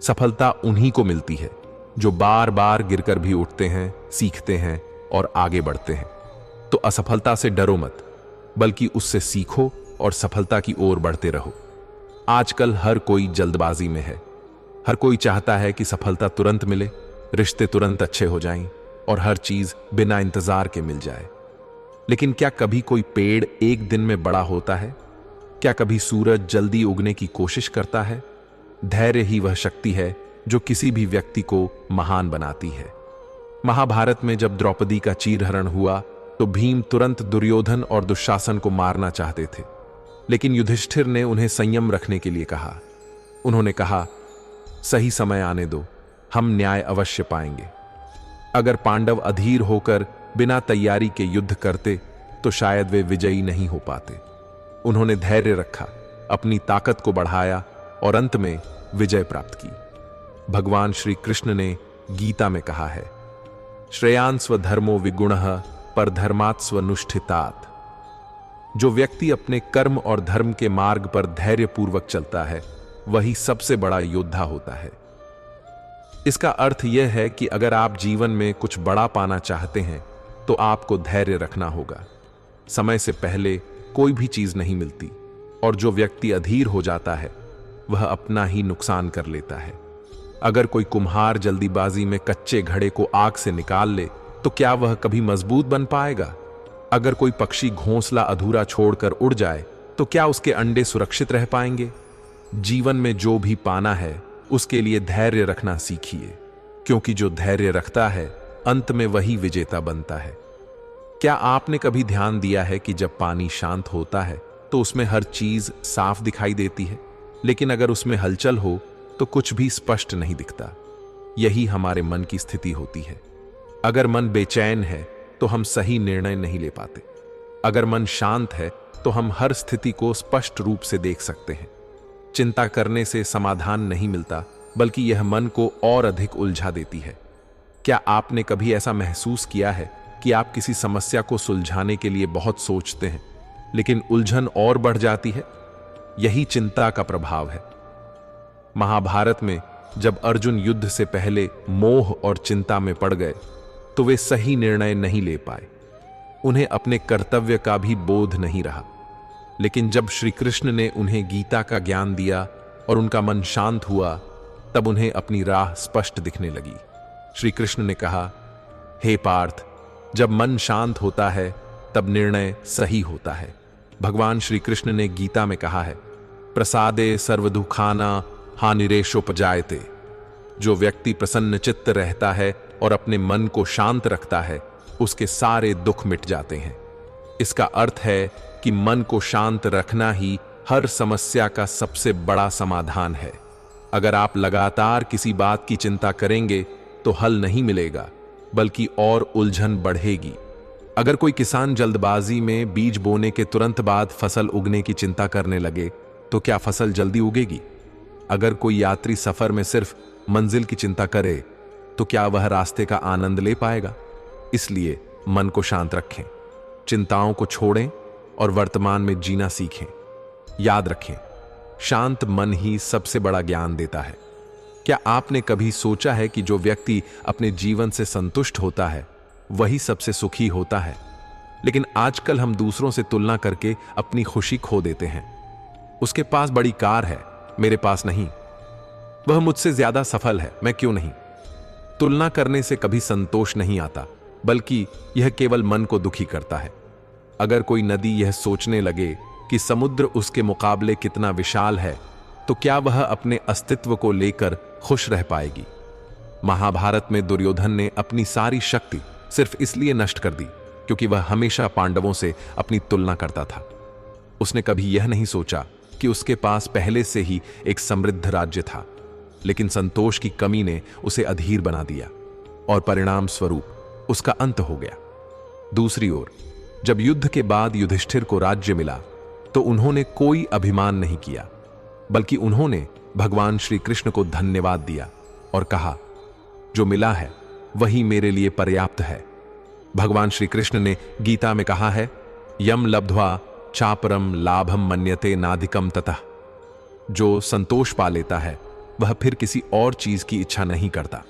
सफलता उन्हीं को मिलती है जो बार बार गिरकर भी उठते हैं, सीखते हैं और आगे बढ़ते हैं। तो असफलता से डरो मत, बल्कि उससे सीखो और सफलता की ओर बढ़ते रहो। आजकल हर कोई जल्दबाजी में है। हर कोई चाहता है कि सफलता तुरंत मिले, रिश्ते तुरंत अच्छे हो जाएं और हर चीज बिना इंतजार के मिल जाए। लेकिन क्या कभी कोई पेड़ एक दिन में बड़ा होता है? क्या कभी सूरज जल्दी उगने की कोशिश करता है? धैर्य ही वह शक्ति है जो किसी भी व्यक्ति को महान बनाती है। महाभारत में जब द्रौपदी का चीरहरण हुआ तो भीम तुरंत दुर्योधन और दुशासन को मारना चाहते थे, लेकिन युधिष्ठिर ने उन्हें संयम रखने के लिए कहा। उन्होंने कहा, सही समय आने दो, हम न्याय अवश्य पाएंगे। अगर पांडव अधीर होकर बिना तैयारी के युद्ध करते तो शायद वे विजयी नहीं हो पाते। उन्होंने धैर्य रखा, अपनी ताकत को बढ़ाया और अंत में विजय प्राप्त की। भगवान श्री कृष्ण ने गीता में कहा है, श्रेयान् स्वधर्मो विगुणः परधर्मात् स्वनुष्ठितात्। जो व्यक्ति अपने कर्म और धर्म के मार्ग पर धैर्यपूर्वक चलता है वही सबसे बड़ा योद्धा होता है। इसका अर्थ यह है कि अगर आप जीवन में कुछ बड़ा पाना चाहते हैं तो आपको धैर्य रखना होगा। समय से पहले कोई भी चीज नहीं मिलती, और जो व्यक्ति अधीर हो जाता है वह अपना ही नुकसान कर लेता है। अगर कोई कुम्हार जल्दीबाजी में कच्चे घड़े को आग से निकाल ले तो क्या वह कभी मजबूत बन पाएगा? अगर कोई पक्षी घोंसला अधूरा छोड़कर उड़ जाए तो क्या उसके अंडे सुरक्षित रह पाएंगे? जीवन में जो भी पाना है उसके लिए धैर्य रखना सीखिए, क्योंकि जो धैर्य रखता है अंत में वही विजेता बनता है। क्या आपने कभी ध्यान दिया है कि जब पानी शांत होता है तो उसमें हर चीज साफ दिखाई देती है, लेकिन अगर उसमें हलचल हो तो कुछ भी स्पष्ट नहीं दिखता? यही हमारे मन की स्थिति होती है। अगर मन बेचैन है तो हम सही निर्णय नहीं ले पाते। अगर मन शांत है तो हम हर स्थिति को स्पष्ट रूप से देख सकते हैं। चिंता करने से समाधान नहीं मिलता, बल्कि यह मन को और अधिक उलझा देती है। क्या आपने कभी ऐसा महसूस किया है कि आप किसी समस्या को सुलझाने के लिए बहुत सोचते हैं, लेकिन उलझन और बढ़ जाती है? यही चिंता का प्रभाव है। महाभारत में जब अर्जुन युद्ध से पहले मोह और चिंता में पड़ गए तो वे सही निर्णय नहीं ले पाए। उन्हें अपने कर्तव्य का भी बोध नहीं रहा। लेकिन जब श्री कृष्ण ने उन्हें गीता का ज्ञान दिया और उनका मन शांत हुआ, तब उन्हें अपनी राह स्पष्ट दिखने लगी। श्री कृष्ण ने कहा, हे पार्थ, जब मन शांत होता है तब निर्णय सही होता है। भगवान श्री कृष्ण ने गीता में कहा है, प्रसादे सर्वदुखाना हानिरेशोपजायते। जो व्यक्ति प्रसन्न चित्त रहता है और अपने मन को शांत रखता है, उसके सारे दुख मिट जाते हैं। इसका अर्थ है कि मन को शांत रखना ही हर समस्या का सबसे बड़ा समाधान है। अगर आप लगातार किसी बात की चिंता करेंगे तो हल नहीं मिलेगा, बल्कि और उलझन बढ़ेगी। अगर कोई किसान जल्दबाजी में बीज बोने के तुरंत बाद फसल उगने की चिंता करने लगे तो क्या फसल जल्दी उगेगी? अगर कोई यात्री सफर में सिर्फ मंजिल की चिंता करे तो क्या वह रास्ते का आनंद ले पाएगा? इसलिए मन को शांत रखें, चिंताओं को छोड़ें और वर्तमान में जीना सीखें। याद रखें, शांत मन ही सबसे बड़ा ज्ञान देता है। क्या आपने कभी सोचा है कि जो व्यक्ति अपने जीवन से संतुष्ट होता है वही सबसे सुखी होता है? लेकिन आजकल हम दूसरों से तुलना करके अपनी खुशी खो देते हैं। उसके पास बड़ी कार है, मेरे पास नहीं। वह मुझसे ज्यादा सफल है, मैं क्यों नहीं? तुलना करने से कभी संतोष नहीं आता, बल्कि यह केवल मन को दुखी करता है। अगर कोई नदी यह सोचने लगे कि समुद्र उसके मुकाबले कितना विशाल है, तो क्या वह अपने अस्तित्व को लेकर खुश रह पाएगी? महाभारत में दुर्योधन ने अपनी सारी शक्ति सिर्फ इसलिए नष्ट कर दी क्योंकि वह हमेशा पांडवों से अपनी तुलना करता था। उसने कभी यह नहीं सोचा कि उसके पास पहले से ही एक समृद्ध राज्य था, लेकिन संतोष की कमी ने उसे अधीर बना दिया और परिणाम स्वरूप उसका अंत हो गया। दूसरी ओर, जब युद्ध के बाद युधिष्ठिर को राज्य मिला तो उन्होंने कोई अभिमान नहीं किया, बल्कि उन्होंने भगवान श्री कृष्ण को धन्यवाद दिया और कहा, जो मिला है वही मेरे लिए पर्याप्त है। भगवान श्री कृष्ण ने गीता में कहा है, यम लब्ध्वा चापरम लाभम मन्यते नाधिकम ततः। जो संतोष पा लेता है वह फिर किसी और चीज की इच्छा नहीं करता।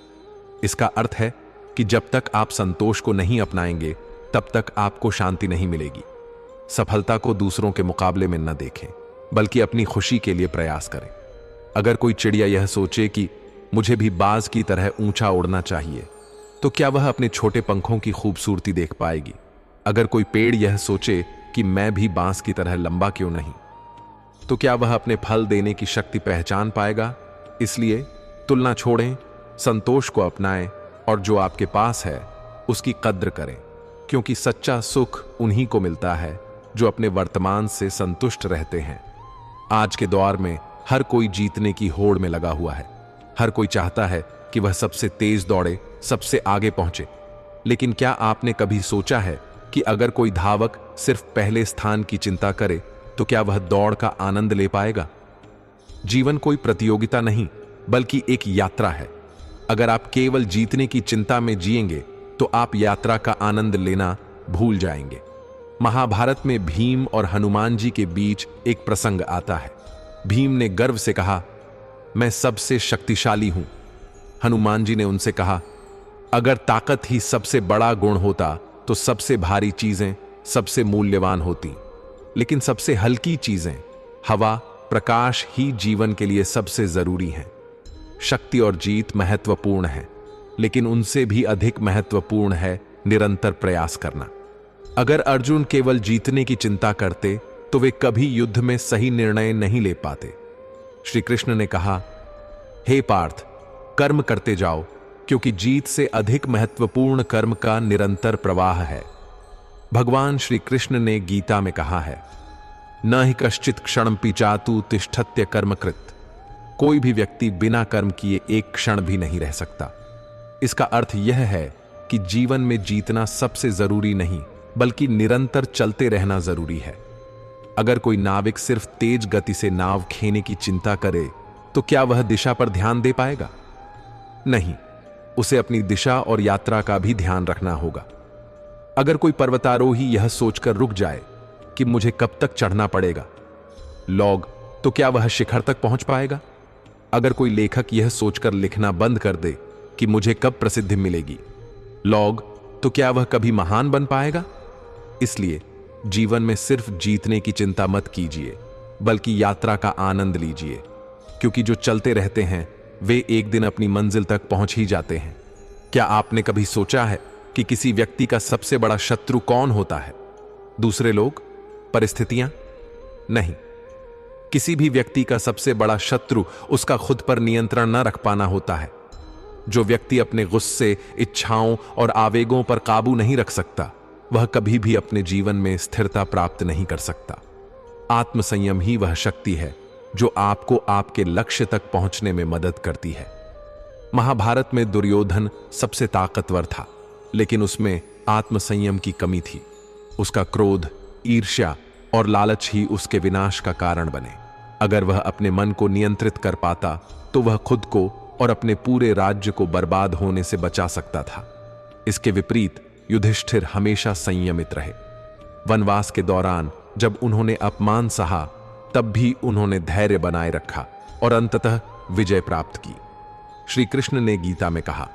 इसका अर्थ है कि जब तक आप संतोष को नहीं अपनाएंगे तब तक आपको शांति नहीं मिलेगी। सफलता को दूसरों के मुकाबले में न देखें, बल्कि अपनी खुशी के लिए प्रयास करें। अगर कोई चिड़िया यह सोचे कि मुझे भी बाज की तरह ऊंचा उड़ना चाहिए, तो क्या वह अपने छोटे पंखों की खूबसूरती देख पाएगी? अगर कोई पेड़ यह सोचे कि मैं भी बांस की तरह लंबा क्यों नहीं, तो क्या वह अपने फल देने की शक्ति पहचान पाएगा? इसलिए तुलना छोड़ें, संतोष को अपनाएं और जो आपके पास है उसकी कद्र करें, क्योंकि सच्चा सुख उन्हीं को मिलता है जो अपने वर्तमान से संतुष्ट रहते हैं। आज के दौर में हर कोई जीतने की होड़ में लगा हुआ है। हर कोई चाहता है कि वह सबसे तेज दौड़े, सबसे आगे पहुंचे। लेकिन क्या आपने कभी सोचा है कि अगर कोई धावक सिर्फ पहले स्थान की चिंता करे तो क्या वह दौड़ का आनंद ले पाएगा? जीवन कोई प्रतियोगिता नहीं, बल्कि एक यात्रा है। अगर आप केवल जीतने की चिंता में जिएंगे तो आप यात्रा का आनंद लेना भूल जाएंगे। महाभारत में भीम और हनुमान जी के बीच एक प्रसंग आता है। भीम ने गर्व से कहा, मैं सबसे शक्तिशाली हूं। हनुमान जी ने उनसे कहा, अगर ताकत ही सबसे बड़ा गुण होता तो सबसे भारी चीजें सबसे मूल्यवान होती, लेकिन सबसे हल्की चीजें, हवा, प्रकाश ही जीवन के लिए सबसे जरूरी हैं। शक्ति और जीत महत्वपूर्ण है, लेकिन उनसे भी अधिक महत्वपूर्ण है निरंतर प्रयास करना। अगर अर्जुन केवल जीतने की चिंता करते तो वे कभी युद्ध में सही निर्णय नहीं ले पाते। श्री कृष्ण ने कहा, हे पार्थ, कर्म करते जाओ, क्योंकि जीत से अधिक महत्वपूर्ण कर्म का निरंतर प्रवाह है। भगवान श्री कृष्ण ने गीता में कहा है, न ही कश्चित क्षणम पिचातु तिष्ठत्य कर्मकृत। कोई भी व्यक्ति बिना कर्म किए एक क्षण भी नहीं रह सकता। इसका अर्थ यह है कि जीवन में जीतना सबसे जरूरी नहीं, बल्कि निरंतर चलते रहना जरूरी है। अगर कोई नाविक सिर्फ तेज गति से नाव खेने की चिंता करे तो क्या वह दिशा पर ध्यान दे पाएगा? नहीं, उसे अपनी दिशा और यात्रा का भी ध्यान रखना होगा। अगर कोई पर्वतारोही यह सोचकर रुक जाए कि मुझे कब तक चढ़ना पड़ेगा लॉग, तो क्या वह शिखर तक पहुंच पाएगा? अगर कोई लेखक यह सोचकर लिखना बंद कर दे कि मुझे कब प्रसिद्धि मिलेगी लॉग, तो क्या वह कभी महान बन पाएगा? इसलिए जीवन में सिर्फ जीतने की चिंता मत कीजिए, बल्कि यात्रा का आनंद लीजिए, क्योंकि जो चलते रहते हैं वे एक दिन अपनी मंजिल तक पहुंच ही जाते हैं। क्या आपने कभी सोचा है कि किसी व्यक्ति का सबसे बड़ा शत्रु कौन होता है? दूसरे लोग? परिस्थितियां? नहीं, किसी भी व्यक्ति का सबसे बड़ा शत्रु उसका खुद पर नियंत्रण न रख पाना होता है। जो व्यक्ति अपने गुस्से, इच्छाओं और आवेगों पर काबू नहीं रख सकता, वह कभी भी अपने जीवन में स्थिरता प्राप्त नहीं कर सकता। आत्मसंयम ही वह शक्ति है जो आपको आपके लक्ष्य तक पहुंचने में मदद करती है। महाभारत में दुर्योधन सबसे ताकतवर था, लेकिन उसमें आत्मसंयम की कमी थी। उसका क्रोध, ईर्ष्या और लालच ही उसके विनाश का कारण बने। अगर वह अपने मन को नियंत्रित कर पाता तो वह खुद को और अपने पूरे राज्य को बर्बाद होने से बचा सकता था। इसके विपरीत युधिष्ठिर हमेशा संयमित रहे। वनवास के दौरान जब उन्होंने अपमान सहा, तब भी उन्होंने धैर्य बनाए रखा और अंततः विजय प्राप्त की। श्री कृष्ण ने गीता में कहा,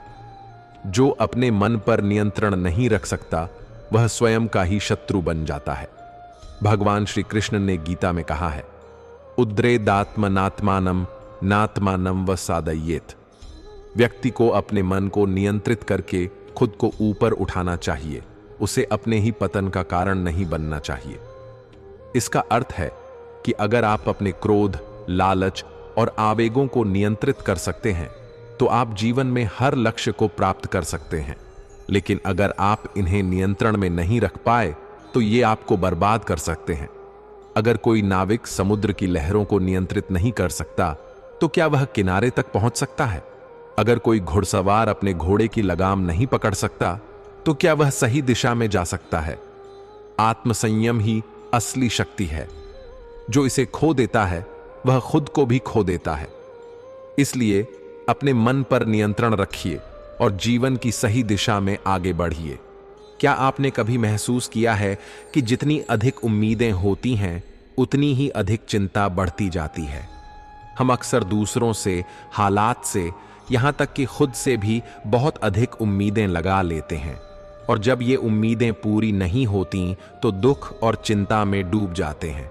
जो अपने मन पर नियंत्रण नहीं रख सकता वह स्वयं का ही शत्रु बन जाता है। भगवान श्री कृष्ण ने गीता में कहा है, उद्रेदात्मनात्मानम नात्मानम वसादयेत। व्यक्ति को अपने मन को नियंत्रित करके खुद को ऊपर उठाना चाहिए, उसे अपने ही पतन का कारण नहीं बनना चाहिए। इसका अर्थ है कि अगर आप अपने क्रोध, लालच और आवेगों को नियंत्रित कर सकते हैं तो आप जीवन में हर लक्ष्य को प्राप्त कर सकते हैं। लेकिन अगर आप इन्हें नियंत्रण में नहीं रख पाए तो ये आपको बर्बाद कर सकते हैं। अगर कोई नाविक समुद्र की लहरों को नियंत्रित नहीं कर सकता तो क्या वह किनारे तक पहुंच सकता है? अगर कोई घुड़सवार अपने घोड़े की लगाम नहीं पकड़ सकता तो क्या वह सही दिशा में जा सकता है? आत्मसंयम ही असली शक्ति है। जो इसे खो देता है वह खुद को भी खो देता है। इसलिए अपने मन पर नियंत्रण रखिए और जीवन की सही दिशा में आगे बढ़िए। क्या आपने कभी महसूस किया है कि जितनी अधिक उम्मीदें होती हैं उतनी ही अधिक चिंता बढ़ती जाती है? हम अक्सर दूसरों से, हालात से, यहां तक कि खुद से भी बहुत अधिक उम्मीदें लगा लेते हैं, और जब ये उम्मीदें पूरी नहीं होती तो दुख और चिंता में डूब जाते हैं।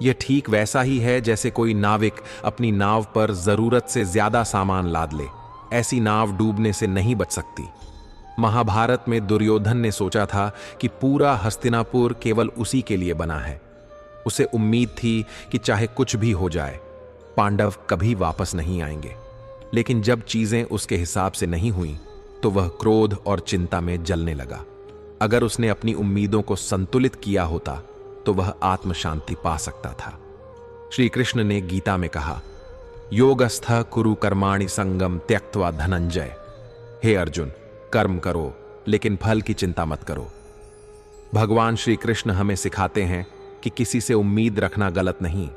यह ठीक वैसा ही है जैसे कोई नाविक अपनी नाव पर जरूरत से ज्यादा सामान लाद ले। ऐसी नाव डूबने से नहीं बच सकती। महाभारत में दुर्योधन ने सोचा था कि पूरा हस्तिनापुर केवल उसी के लिए बना है। उसे उम्मीद थी कि चाहे कुछ भी हो जाए, पांडव कभी वापस नहीं आएंगे। लेकिन जब चीजें उसके हिसाब से नहीं हुई तो वह क्रोध और चिंता में जलने लगा। अगर उसने अपनी उम्मीदों को संतुलित किया होता तो वह आत्म शांति पा सकता था। श्री कृष्ण ने गीता में कहा, योगस्थ कुरु कर्माणि संगम त्यक्त्वा धनंजय। हे अर्जुन, कर्म करो लेकिन फल की चिंता मत करो। भगवान श्री कृष्ण हमें सिखाते हैं कि किसी से उम्मीद रखना गलत नहीं,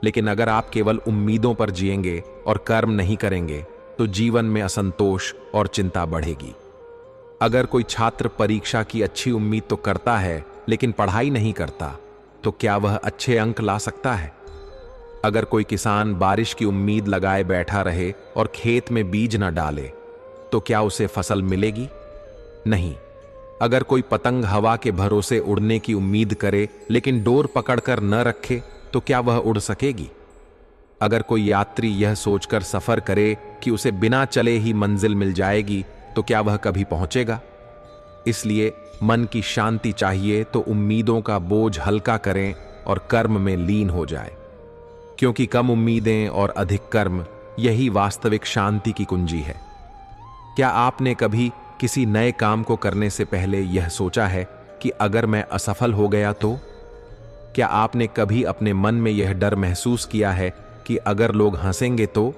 लेकिन अगर आप केवल उम्मीदों पर जिएंगे और कर्म नहीं करेंगे तो जीवन में असंतोष और चिंता बढ़ेगी। अगर कोई छात्र परीक्षा की अच्छी उम्मीद तो करता है लेकिन पढ़ाई नहीं करता तो क्या वह अच्छे अंक ला सकता है? अगर कोई किसान बारिश की उम्मीद लगाए बैठा रहे और खेत में बीज न डाले तो क्या उसे फसल मिलेगी? नहीं। अगर कोई पतंग हवा के भरोसे उड़ने की उम्मीद करे लेकिन डोर पकड़कर न रखे तो क्या वह उड़ सकेगी? अगर कोई यात्री यह सोचकर सफर करे कि उसे बिना चले ही मंजिल मिल जाएगी तो क्या वह कभी पहुंचेगा? इसलिए मन की शांति चाहिए तो उम्मीदों का बोझ हल्का करें और कर्म में लीन हो जाए, क्योंकि कम उम्मीदें और अधिक कर्म यही वास्तविक शांति की कुंजी है। क्या आपने कभी किसी नए काम को करने से पहले यह सोचा है कि अगर मैं असफल हो गया तो? क्या आपने कभी अपने मन में यह डर महसूस किया है कि अगर लोग हंसेंगे तो?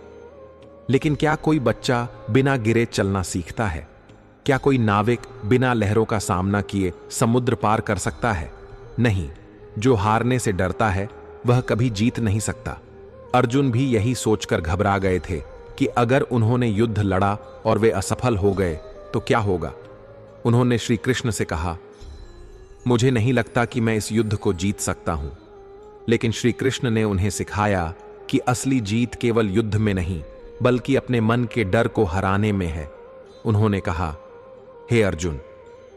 लेकिन क्या कोई बच्चा बिना गिरे चलना सीखता है? क्या कोई नाविक बिना लहरों का सामना किए समुद्र पार कर सकता है? नहीं। जो हारने से डरता है वह कभी जीत नहीं सकता। अर्जुन भी यही सोचकर घबरा गए थे कि अगर उन्होंने युद्ध लड़ा और वे असफल हो गए तो क्या होगा। उन्होंने श्री कृष्ण से कहा, मुझे नहीं लगता कि मैं इस युद्ध को जीत सकता हूं। लेकिन श्री कृष्ण ने उन्हें सिखाया कि असली जीत केवल युद्ध में नहीं बल्कि अपने मन के डर को हराने में है। उन्होंने कहा, हे अर्जुन,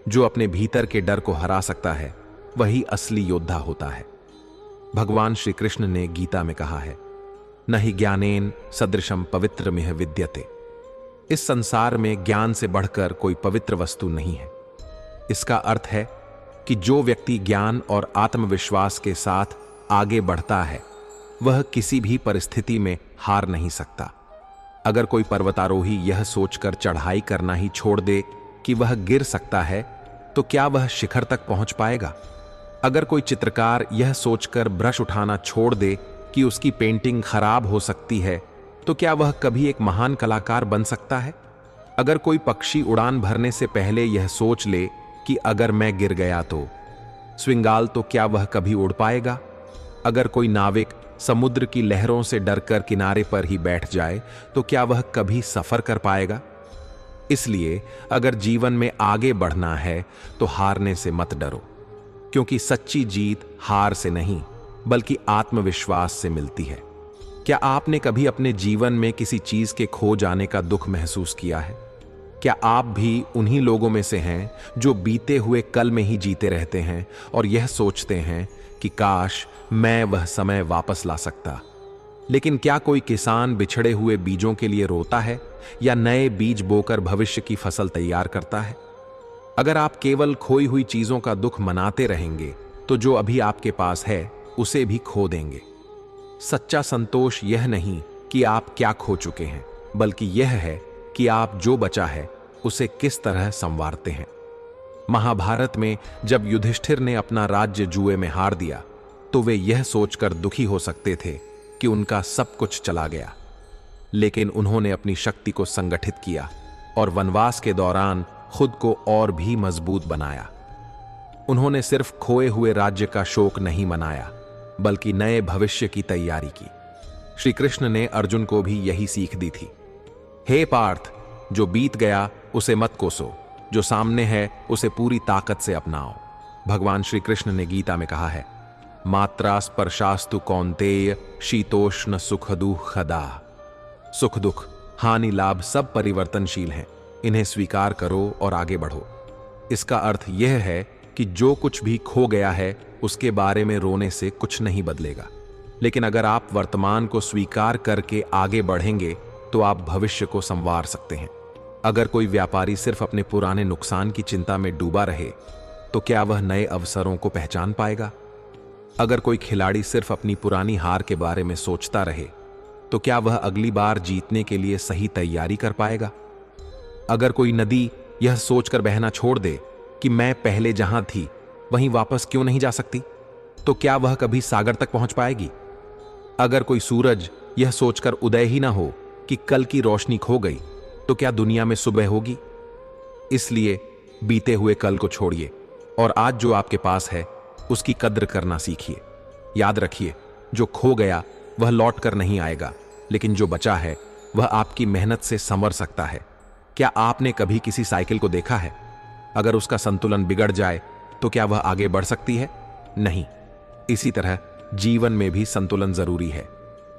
जो अपने भीतर के डर को हरा सकता है वही असली योद्धा होता है। भगवान श्री कृष्ण ने गीता में कहा है, न ही ज्ञानेन सदृशम पवित्रमिह विद्यते। इस संसार में ज्ञान से बढ़कर कोई पवित्र वस्तु नहीं है। इसका अर्थ है कि जो व्यक्ति ज्ञान और आत्मविश्वास के साथ आगे बढ़ता है वह किसी भी परिस्थिति में हार नहीं सकता। अगर कोई पर्वतारोही यह सोचकर चढ़ाई करना ही छोड़ दे कि वह गिर सकता है तो क्या वह शिखर तक पहुंच पाएगा? अगर कोई चित्रकार यह सोचकर ब्रश उठाना छोड़ दे कि उसकी पेंटिंग खराब हो सकती है तो क्या वह कभी एक महान कलाकार बन सकता है? अगर कोई पक्षी उड़ान भरने से पहले यह सोच ले कि अगर मैं गिर गया तो स्विंगाल, तो क्या वह कभी उड़ पाएगा? अगर कोई नाविक समुद्र की लहरों से डरकर किनारे पर ही बैठ जाए तो क्या वह कभी सफर कर पाएगा? इसलिए अगर जीवन में आगे बढ़ना है तो हारने से मत डरो, क्योंकि सच्ची जीत हार से नहीं बल्कि आत्मविश्वास से मिलती है। क्या आपने कभी अपने जीवन में किसी चीज के खो जाने का दुख महसूस किया है? क्या आप भी उन्हीं लोगों में से हैं जो बीते हुए कल में ही जीते रहते हैं और यह सोचते हैं कि काश मैं वह समय वापस ला सकता? लेकिन क्या कोई किसान बिछड़े हुए बीजों के लिए रोता है या नए बीज बोकर भविष्य की फसल तैयार करता है? अगर आप केवल खोई हुई चीजों का दुख मनाते रहेंगे तो जो अभी आपके पास है उसे भी खो देंगे। सच्चा संतोष यह नहीं कि आप क्या खो चुके हैं, बल्कि यह है कि आप जो बचा है उसे किस तरह संवारते हैं। महाभारत में जब युधिष्ठिर ने अपना राज्य जुए में हार दिया तो वे यह सोचकर दुखी हो सकते थे कि उनका सब कुछ चला गया, लेकिन उन्होंने अपनी शक्ति को संगठित किया और वनवास के दौरान खुद को और भी मजबूत बनाया। उन्होंने सिर्फ खोए हुए राज्य का शोक नहीं मनाया बल्कि नए भविष्य की तैयारी की। श्री कृष्ण ने अर्जुन को भी यही सीख दी थी। हे पार्थ, जो बीत गया उसे मत कोसो, जो सामने है उसे पूरी ताकत से अपनाओ। भगवान श्री कृष्ण ने गीता में कहा है, मात्रा स्पर्शास्तु कौन्तेय शीतोष्ण सुख दुःखदा। सुख दुख, हानि लाभ सब परिवर्तनशील हैं, इन्हें स्वीकार करो और आगे बढ़ो। इसका अर्थ यह है कि जो कुछ भी खो गया है उसके बारे में रोने से कुछ नहीं बदलेगा, लेकिन अगर आप वर्तमान को स्वीकार करके आगे बढ़ेंगे तो आप भविष्य को संवार सकते हैं। अगर कोई व्यापारी सिर्फ अपने पुराने नुकसान की चिंता में डूबा रहे तो क्या वह नए अवसरों को पहचान पाएगा? अगर कोई खिलाड़ी सिर्फ अपनी पुरानी हार के बारे में सोचता रहे तो क्या वह अगली बार जीतने के लिए सही तैयारी कर पाएगा? अगर कोई नदी यह सोचकर बहना छोड़ दे कि मैं पहले जहां थी वहीं वापस क्यों नहीं जा सकती, तो क्या वह कभी सागर तक पहुंच पाएगी? अगर कोई सूरज यह सोचकर उदय ही ना हो कि कल की रोशनी खो गई तो क्या दुनिया में सुबह होगी? इसलिए बीते हुए कल को छोड़िए और आज जो आपके पास है उसकी कद्र करना सीखिए। याद रखिए, जो खो गया वह लौट कर नहीं आएगा, लेकिन जो बचा है वह आपकी मेहनत से संवर सकता है। क्या आपने कभी किसी साइकिल को देखा है? अगर उसका संतुलन बिगड़ जाए तो क्या वह आगे बढ़ सकती है? नहीं। इसी तरह जीवन में भी संतुलन जरूरी है।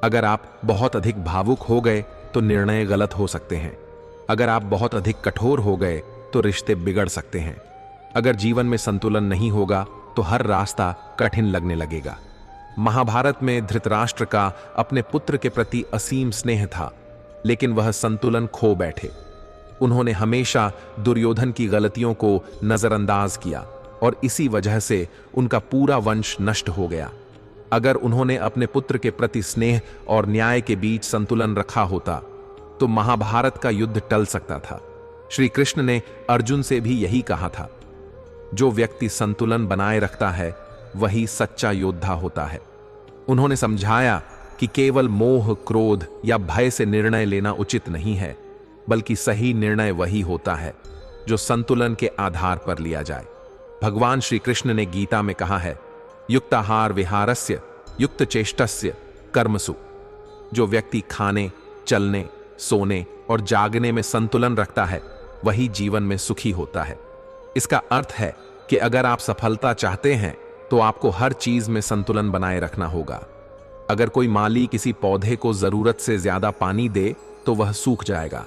अगर आप बहुत अधिक भावुक हो गए तो निर्णय गलत हो सकते हैं। अगर आप बहुत अधिक कठोर हो गए तो रिश्ते बिगड़ सकते हैं। अगर जीवन में संतुलन नहीं होगा तो हर रास्ता कठिन लगने लगेगा। महाभारत में धृतराष्ट्र का अपने पुत्र के प्रति असीम स्नेह था, लेकिन वह संतुलन खो बैठे। उन्होंने हमेशा दुर्योधन की गलतियों को नजरअंदाज किया और इसी वजह से उनका पूरा वंश नष्ट हो गया। अगर उन्होंने अपने पुत्र के प्रति स्नेह और न्याय के बीच संतुलन रखा होता तो महाभारत का युद्ध टल सकता था। श्री कृष्ण ने अर्जुन से भी यही कहा था, जो व्यक्ति संतुलन बनाए रखता है वही सच्चा योद्धा होता है। उन्होंने समझाया कि केवल मोह, क्रोध या भय से निर्णय लेना उचित नहीं है, बल्कि सही निर्णय वही होता है जो संतुलन के आधार पर लिया जाए। भगवान श्री कृष्ण ने गीता में कहा है, युक्ताहार विहारस्य युक्त चेष्टस्य कर्मसु। जो व्यक्ति खाने, चलने, सोने और जागने में संतुलन रखता है वही जीवन में सुखी होता है। इसका अर्थ है कि अगर आप सफलता चाहते हैं तो आपको हर चीज में संतुलन बनाए रखना होगा। अगर कोई माली किसी पौधे को जरूरत से ज्यादा पानी दे तो वह सूख जाएगा।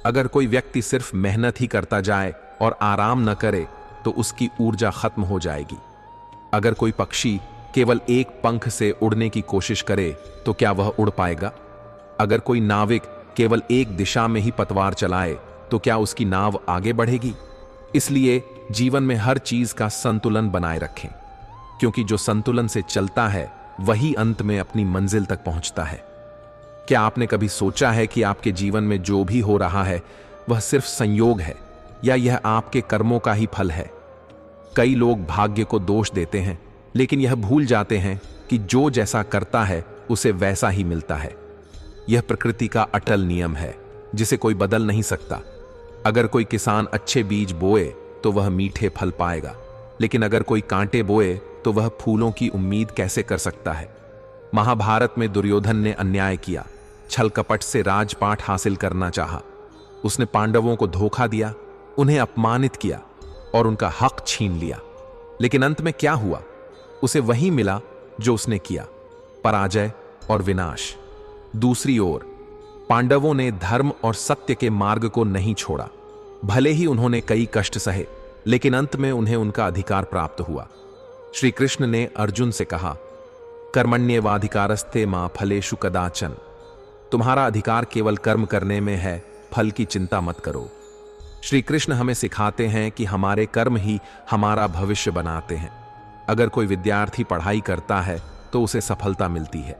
अगर कोई व्यक्ति सिर्फ मेहनत ही करता जाए और आराम न करे तो उसकी ऊर्जा खत्म हो जाएगी। अगर कोई पक्षी केवल एक पंख से उड़ने की कोशिश करे तो क्या वह उड़ पाएगा? अगर कोई नाविक केवल एक दिशा में ही पतवार चलाए तो क्या उसकी नाव आगे बढ़ेगी? इसलिए जीवन में हर चीज का संतुलन बनाए रखें, क्योंकि जो संतुलन से चलता है वही अंत में अपनी मंजिल तक पहुंचता है। क्या आपने कभी सोचा है कि आपके जीवन में जो भी हो रहा है वह सिर्फ संयोग है या यह आपके कर्मों का ही फल है? कई लोग भाग्य को दोष देते हैं, लेकिन यह भूल जाते हैं कि जो जैसा करता है उसे वैसा ही मिलता है। यह प्रकृति का अटल नियम है जिसे कोई बदल नहीं सकता। अगर कोई किसान अच्छे बीज बोए तो वह मीठे फल पाएगा, लेकिन अगर कोई कांटे बोए तो वह फूलों की उम्मीद कैसे कर सकता है? महाभारत में दुर्योधन ने अन्याय किया, छल कपट से राजपाट हासिल करना चाहा। उसने पांडवों को धोखा दिया, उन्हें अपमानित किया और उनका हक छीन लिया। लेकिन अंत में क्या हुआ? उसे वही मिला जो उसने किया, पराजय और विनाश। दूसरी ओर पांडवों ने धर्म और सत्य के मार्ग को नहीं छोड़ा। भले ही उन्होंने कई कष्ट सहे, लेकिन अंत में उन्हें उनका अधिकार प्राप्त हुआ। श्री कृष्ण ने अर्जुन से कहा, कर्मण्येवाधिकारस्ते मा फलेषु कदाचन। तुम्हारा अधिकार केवल कर्म करने में है, फल की चिंता मत करो। श्री कृष्ण हमें सिखाते हैं कि हमारे कर्म ही हमारा भविष्य बनाते हैं। अगर कोई विद्यार्थी पढ़ाई करता है तो उसे सफलता मिलती है।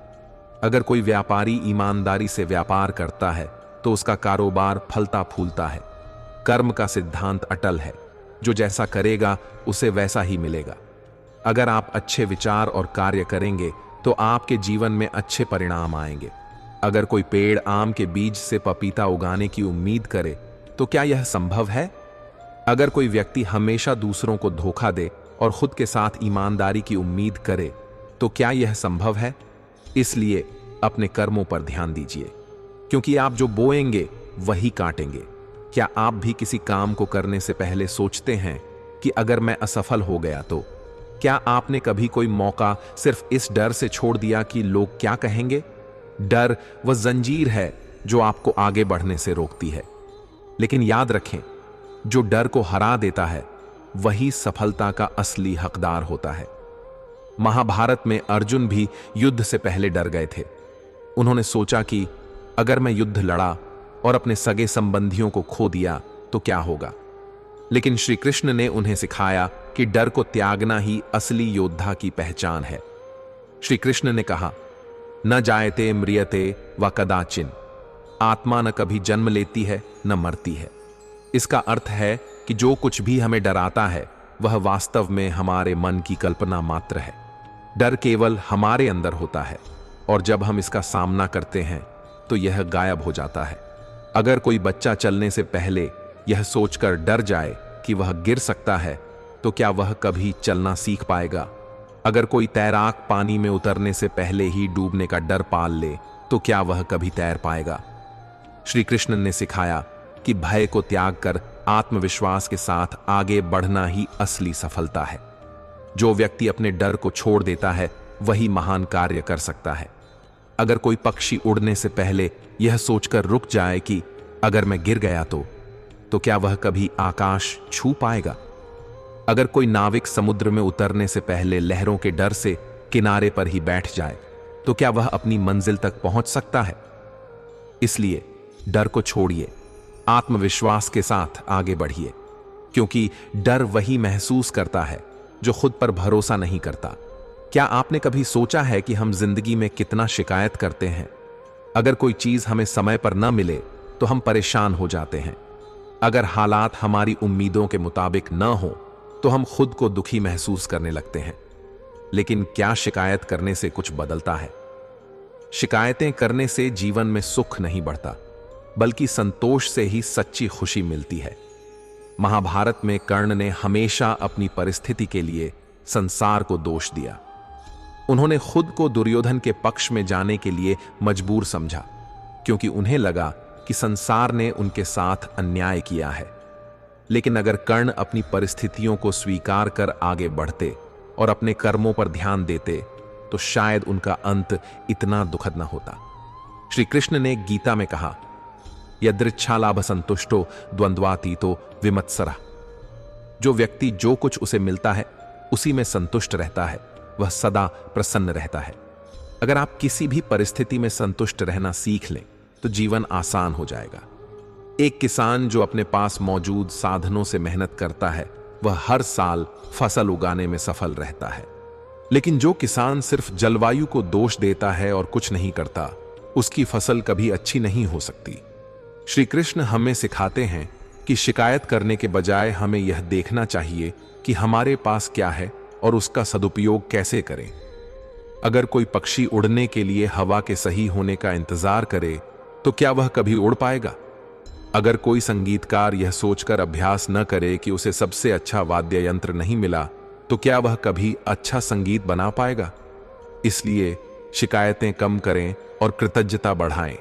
अगर कोई व्यापारी ईमानदारी से व्यापार करता है तो उसका कारोबार फलता फूलता है। कर्म का सिद्धांत अटल है, जो जैसा करेगा उसे वैसा ही मिलेगा। अगर आप अच्छे विचार और कार्य करेंगे तो आपके जीवन में अच्छे परिणाम आएंगे। अगर कोई पेड़ आम के बीज से पपीता उगाने की उम्मीद करे तो क्या यह संभव है? अगर कोई व्यक्ति हमेशा दूसरों को धोखा दे और खुद के साथ ईमानदारी की उम्मीद करे तो क्या यह संभव है? इसलिए अपने कर्मों पर ध्यान दीजिए, क्योंकि आप जो बोएंगे वही काटेंगे। क्या आप भी किसी काम को करने से पहले सोचते हैं कि अगर मैं असफल हो गया तो? क्या आपने कभी कोई मौका सिर्फ इस डर से छोड़ दिया कि लोग क्या कहेंगे? डर वह जंजीर है जो आपको आगे बढ़ने से रोकती है। लेकिन याद रखें, जो डर को हरा देता है वही सफलता का असली हकदार होता है। महाभारत में अर्जुन भी युद्ध से पहले डर गए थे। उन्होंने सोचा कि अगर मैं युद्ध लड़ा और अपने सगे संबंधियों को खो दिया तो क्या होगा? लेकिन श्री कृष्ण ने उन्हें सिखाया कि डर को त्यागना ही असली योद्धा की पहचान है। श्री कृष्ण ने कहा, न जायते म्रियते व कदाचिन। आत्मा न कभी जन्म लेती है न मरती है। इसका अर्थ है कि जो कुछ भी हमें डराता है वह वास्तव में हमारे मन की कल्पना मात्र है। डर केवल हमारे अंदर होता है और जब हम इसका सामना करते हैं तो यह गायब हो जाता है। अगर कोई बच्चा चलने से पहले यह सोचकर डर जाए कि वह गिर सकता है तो क्या वह कभी चलना सीख पाएगा? अगर कोई तैराक पानी में उतरने से पहले ही डूबने का डर पाल ले तो क्या वह कभी तैर पाएगा? श्री कृष्ण ने सिखाया कि भय को त्याग कर आत्मविश्वास के साथ आगे बढ़ना ही असली सफलता है। जो व्यक्ति अपने डर को छोड़ देता है वही महान कार्य कर सकता है। अगर कोई पक्षी उड़ने से पहले यह सोचकर रुक जाए कि अगर मैं गिर गया तो क्या वह कभी आकाश छू पाएगा? अगर कोई नाविक समुद्र में उतरने से पहले लहरों के डर से किनारे पर ही बैठ जाए तो क्या वह अपनी मंजिल तक पहुंच सकता है? इसलिए डर को छोड़िए, आत्मविश्वास के साथ आगे बढ़िए, क्योंकि डर वही महसूस करता है जो खुद पर भरोसा नहीं करता। क्या आपने कभी सोचा है कि हम जिंदगी में कितना शिकायत करते हैं? अगर कोई चीज हमें समय पर न मिले तो हम परेशान हो जाते हैं। अगर हालात हमारी उम्मीदों के मुताबिक न हो तो हम खुद को दुखी महसूस करने लगते हैं। लेकिन क्या शिकायत करने से कुछ बदलता है? शिकायतें करने से जीवन में सुख नहीं बढ़ता, बल्कि संतोष से ही सच्ची खुशी मिलती है। महाभारत में कर्ण ने हमेशा अपनी परिस्थिति के लिए संसार को दोष दिया। उन्होंने खुद को दुर्योधन के पक्ष में जाने के लिए मजबूर समझा, क्योंकि उन्हें लगा कि संसार ने उनके साथ अन्याय किया है। लेकिन अगर कर्ण अपनी परिस्थितियों को स्वीकार कर आगे बढ़ते और अपने कर्मों पर ध्यान देते तो शायद उनका अंत इतना दुखद न होता। श्री कृष्ण ने गीता में कहा, यदृच्छालाभ संतुष्टो द्वंद्वातीतो विमत्सरः। जो व्यक्ति जो कुछ उसे मिलता है उसी में संतुष्ट रहता है, वह सदा प्रसन्न रहता है। अगर आप किसी भी परिस्थिति में संतुष्ट रहना सीख लें तो जीवन आसान हो जाएगा। एक किसान जो अपने पास मौजूद साधनों से मेहनत करता है वह हर साल फसल उगाने में सफल रहता है। लेकिन जो किसान सिर्फ जलवायु को दोष देता है और कुछ नहीं करता, उसकी फसल कभी अच्छी नहीं हो सकती। श्री कृष्ण हमें सिखाते हैं कि शिकायत करने के बजाय हमें यह देखना चाहिए कि हमारे पास क्या है और उसका सदुपयोग कैसे करें। अगर कोई पक्षी उड़ने के लिए हवा के सही होने का इंतजार करे तो क्या वह कभी उड़ पाएगा? अगर कोई संगीतकार यह सोचकर अभ्यास न करे कि उसे सबसे अच्छा वाद्य यंत्र नहीं मिला तो क्या वह कभी अच्छा संगीत बना पाएगा? इसलिए शिकायतें कम करें और कृतज्ञता बढ़ाएं,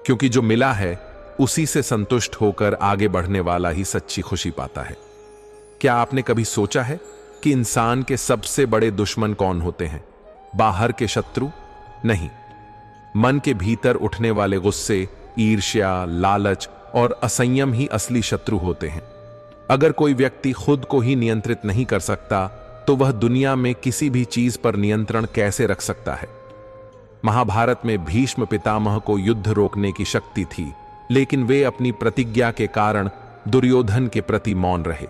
क्योंकि जो मिला है उसी से संतुष्ट होकर आगे बढ़ने वाला ही सच्ची खुशी पाता है। क्या आपने कभी सोचा है कि इंसान के सबसे बड़े दुश्मन कौन होते हैं? बाहर के शत्रु नहीं, मन के भीतर उठने वाले गुस्से, ईर्ष्या, लालच और असंयम ही असली शत्रु होते हैं। अगर कोई व्यक्ति खुद को ही नियंत्रित नहीं कर सकता तो वह दुनिया में किसी भी चीज पर नियंत्रण कैसे रख सकता है? महाभारत में भीष्म पितामह को युद्ध रोकने की शक्ति थी, लेकिन वे अपनी प्रतिज्ञा के कारण दुर्योधन के प्रति मौन रहे।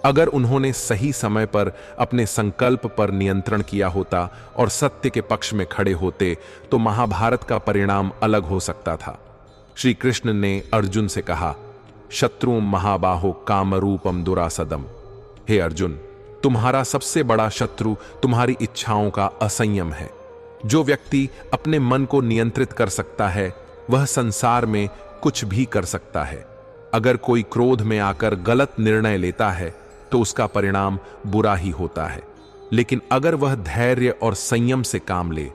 अगर उन्होंने सही समय पर अपने संकल्प पर नियंत्रण किया होता और सत्य के पक्ष में खड़े होते तो महाभारत का परिणाम अलग हो सकता था। श्री कृष्ण ने अर्जुन से कहा, शत्रु महाबाहो कामरूपम दुरासदम। हे अर्जुन, तुम्हारा सबसे बड़ा शत्रु तुम्हारी इच्छाओं का असंयम है। जो व्यक्ति अपने मन को नियंत्रित कर सकता है वह संसार में कुछ भी कर सकता है। अगर कोई क्रोध में आकर गलत निर्णय लेता है तो उसका परिणाम बुरा ही होता है, लेकिन अगर वह धैर्य और संयम से काम ले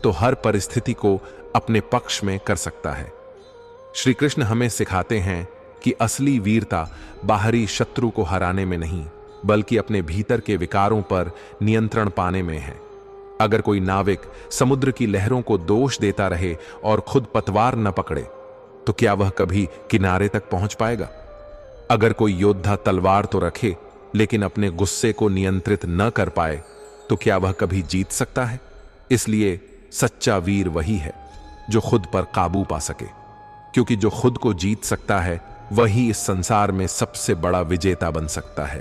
तो हर परिस्थिति को अपने पक्ष में कर सकता है। श्री कृष्ण हमें सिखाते हैं कि असली वीरता बाहरी शत्रु को हराने में नहीं, बल्कि अपने भीतर के विकारों पर नियंत्रण पाने में है। अगर कोई नाविक समुद्र की लहरों को दोष देता रहे और खुद पतवार न पकड़े तो क्या वह कभी किनारे तक पहुंच पाएगा? अगर कोई योद्धा तलवार तो रखे लेकिन अपने गुस्से को नियंत्रित न कर पाए तो क्या वह कभी जीत सकता है? इसलिए सच्चा वीर वही है जो खुद पर काबू पा सके, क्योंकि जो खुद को जीत सकता है वही इस संसार में सबसे बड़ा विजेता बन सकता है।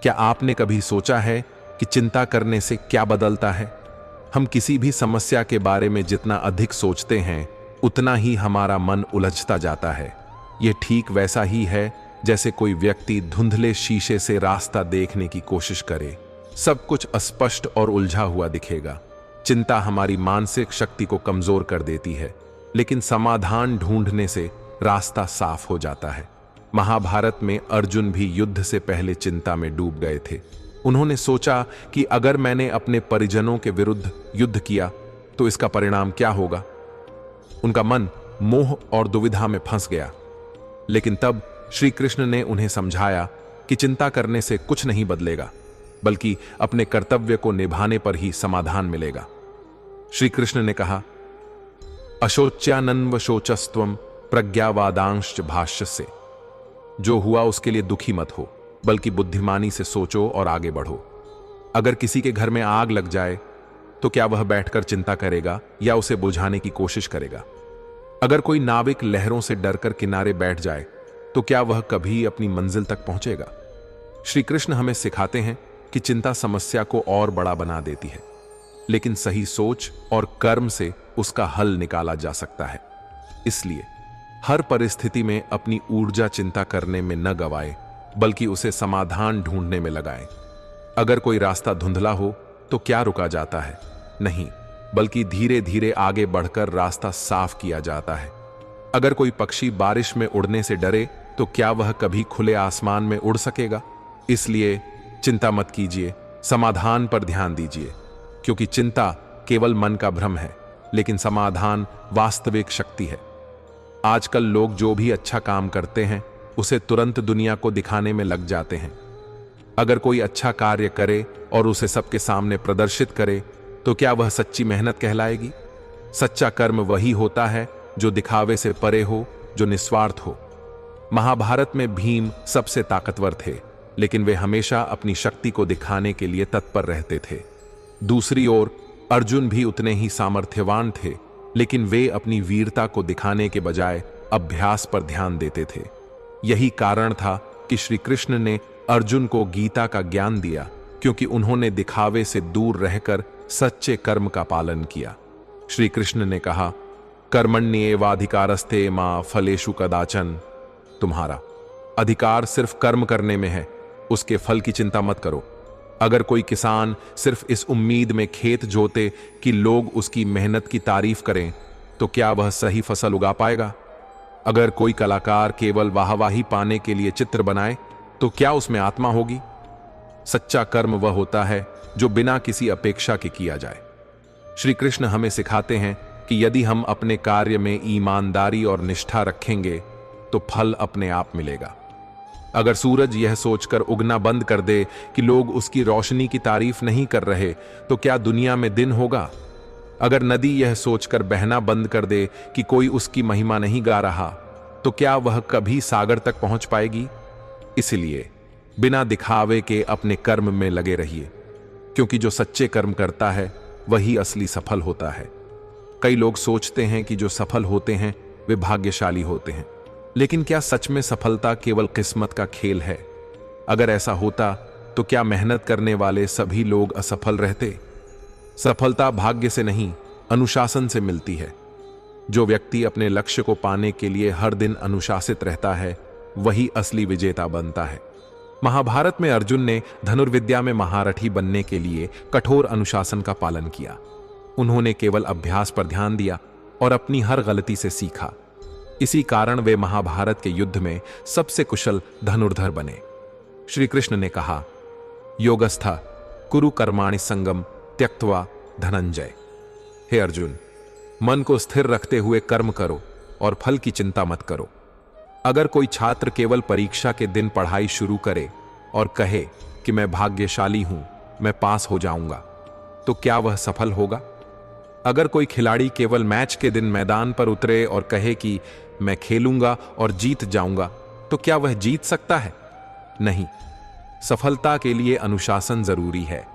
क्या आपने कभी सोचा है कि चिंता करने से क्या बदलता है? हम किसी भी समस्या के बारे में जितना अधिक सोचते हैं उतना ही हमारा मन उलझता जाता है। यह ठीक वैसा ही है जैसे कोई व्यक्ति धुंधले शीशे से रास्ता देखने की कोशिश करे। सब कुछ अस्पष्ट और उलझा हुआ दिखेगा। चिंता हमारी मानसिक शक्ति को कमजोर कर देती है, लेकिन समाधान ढूंढने से रास्ता साफ हो जाता है। महाभारत में अर्जुन भी युद्ध से पहले चिंता में डूब गए थे। उन्होंने सोचा कि अगर मैंने अपने परिजनों के विरुद्ध युद्ध किया तो इसका परिणाम क्या होगा। उनका मन मोह और दुविधा में फंस गया। लेकिन तब श्री कृष्ण ने उन्हें समझाया कि चिंता करने से कुछ नहीं बदलेगा, बल्कि अपने कर्तव्य को निभाने पर ही समाधान मिलेगा। श्री कृष्ण ने कहा, अशोच्यानन्व शोचस्त्वम प्रज्ञावादांश भाष्य से। जो हुआ उसके लिए दुखी मत हो, बल्कि बुद्धिमानी से सोचो और आगे बढ़ो। अगर किसी के घर में आग लग जाए तो क्या वह बैठकर चिंता करेगा या उसे बुझाने की कोशिश करेगा? अगर कोई नाविक लहरों से डरकर किनारे बैठ जाए तो क्या वह कभी अपनी मंजिल तक पहुंचेगा? श्री कृष्ण हमें सिखाते हैं कि चिंता समस्या को और बड़ा बना देती है, लेकिन सही सोच और कर्म से उसका हल निकाला जा सकता है। इसलिए हर परिस्थिति में अपनी ऊर्जा चिंता करने में न गवाए, बल्कि उसे समाधान ढूंढने में लगाए। अगर कोई रास्ता धुंधला हो तो क्या रुका जाता है? नहीं, बल्कि धीरे धीरे आगे बढ़कर रास्ता साफ किया जाता है। अगर कोई पक्षी बारिश में उड़ने से डरे तो क्या वह कभी खुले आसमान में उड़ सकेगा? इसलिए चिंता मत कीजिए, समाधान पर ध्यान दीजिए, क्योंकि चिंता केवल मन का भ्रम है, लेकिन समाधान वास्तविक शक्ति है। आजकल लोग जो भी अच्छा काम करते हैं उसे तुरंत दुनिया को दिखाने में लग जाते हैं। अगर कोई अच्छा कार्य करे और उसे सबके सामने प्रदर्शित करे तो क्या वह सच्ची मेहनत कहलाएगी? सच्चा कर्म वही होता है जो दिखावे से परे हो, जो निस्वार्थ हो। महाभारत में भीम सबसे ताकतवर थे, लेकिन वे हमेशा अपनी शक्ति को दिखाने के लिए तत्पर रहते थे। दूसरी ओर अर्जुन भी उतने ही सामर्थ्यवान थे, लेकिन वे अपनी वीरता को दिखाने के बजाय अभ्यास पर ध्यान देते थे। यही कारण था कि श्री कृष्ण ने अर्जुन को गीता का ज्ञान दिया, क्योंकि उन्होंने दिखावे से दूर रहकर सच्चे कर्म का पालन किया। श्री कृष्ण ने कहा, कर्मण्येवाधिकारस्ते मा फलेषु कदाचन। तुम्हारा अधिकार सिर्फ कर्म करने में है, उसके फल की चिंता मत करो। अगर कोई किसान सिर्फ इस उम्मीद में खेत जोते कि लोग उसकी मेहनत की तारीफ करें तो क्या वह सही फसल उगा पाएगा? अगर कोई कलाकार केवल वाहवाही पाने के लिए चित्र बनाए तो क्या उसमें आत्मा होगी? सच्चा कर्म वह होता है जो बिना किसी अपेक्षा के किया जाए। श्री कृष्ण हमें सिखाते हैं कि यदि हम अपने कार्य में ईमानदारी और निष्ठा रखेंगे तो फल अपने आप मिलेगा। अगर सूरज यह सोचकर उगना बंद कर दे कि लोग उसकी रोशनी की तारीफ नहीं कर रहे तो क्या दुनिया में दिन होगा? अगर नदी यह सोचकर बहना बंद कर दे कि कोई उसकी महिमा नहीं गा रहा तो क्या वह कभी सागर तक पहुंच पाएगी? इसलिए बिना दिखावे के अपने कर्म में लगे रहिए, क्योंकि जो सच्चे कर्म करता है वही असली सफल होता है। कई लोग सोचते हैं कि जो सफल होते हैं वे भाग्यशाली होते हैं, लेकिन क्या सच में सफलता केवल किस्मत का खेल है? अगर ऐसा होता तो क्या मेहनत करने वाले सभी लोग असफल रहते? सफलता भाग्य से नहीं, अनुशासन से मिलती है। जो व्यक्ति अपने लक्ष्य को पाने के लिए हर दिन अनुशासित रहता है वही असली विजेता बनता है। महाभारत में अर्जुन ने धनुर्विद्या में महारथी बनने के लिए कठोर अनुशासन का पालन किया। उन्होंने केवल अभ्यास पर ध्यान दिया और अपनी हर गलती से सीखा। इसी कारण वे महाभारत के युद्ध में सबसे कुशल धनुर्धर बने। श्री कृष्ण ने कहा, योगस्था कुरु कर्माणि संगम त्यक्त्वा धनंजय। हे अर्जुन, मन को स्थिर रखते हुए कर्म करो और फल की चिंता मत करो। अगर कोई छात्र केवल परीक्षा के दिन पढ़ाई शुरू करे और कहे कि मैं भाग्यशाली हूं, मैं पास हो जाऊंगा, तो क्या वह सफल होगा? अगर कोई खिलाड़ी केवल मैच के दिन मैदान पर उतरे और कहे कि मैं खेलूंगा और जीत जाऊंगा, तो क्या वह जीत सकता है? नहीं। सफलता के लिए अनुशासन जरूरी है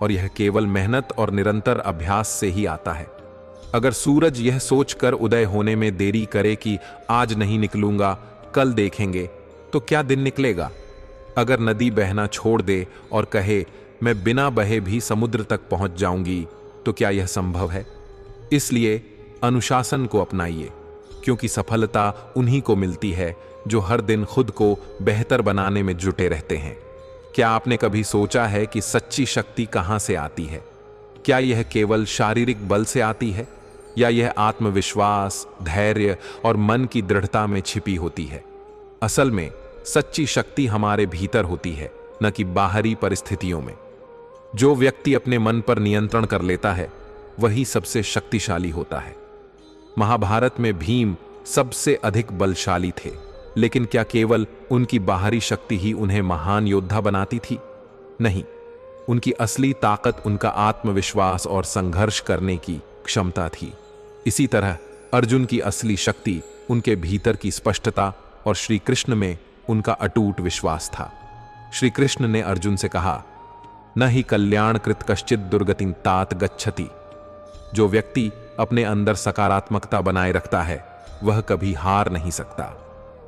और यह केवल मेहनत और निरंतर अभ्यास से ही आता है। अगर सूरज यह सोचकर उदय होने में देरी करे कि आज नहीं निकलूंगा, कल देखेंगे, तो क्या दिन निकलेगा? अगर नदी बहना छोड़ दे और कहे मैं बिना बहे भी समुद्र तक पहुंच जाऊंगी, तो क्या यह संभव है? इसलिए अनुशासन को अपनाइए, क्योंकि सफलता उन्हीं को मिलती है जो हर दिन खुद को बेहतर बनाने में जुटे रहते हैं। क्या आपने कभी सोचा है कि सच्ची शक्ति कहां से आती है? क्या यह केवल शारीरिक बल से आती है या यह आत्मविश्वास, धैर्य और मन की दृढ़ता में छिपी होती है? असल में सच्ची शक्ति हमारे भीतर होती है, न कि बाहरी परिस्थितियों में। जो व्यक्ति अपने मन पर नियंत्रण कर लेता है वही सबसे शक्तिशाली होता है। महाभारत में भीम सबसे अधिक बलशाली थे, लेकिन क्या केवल उनकी बाहरी शक्ति ही उन्हें महान योद्धा बनाती थी? नहीं, उनकी असली ताकत उनका आत्मविश्वास और संघर्ष करने की क्षमता थी। इसी तरह अर्जुन की असली शक्ति उनके भीतर की स्पष्टता और श्री कृष्ण में उनका अटूट विश्वास था। श्री कृष्ण ने अर्जुन से कहा, न ही कल्याणकृत कश्चित दुर्गतिं तात गच्छति। जो व्यक्ति अपने अंदर सकारात्मकता बनाए रखता है वह कभी हार नहीं सकता।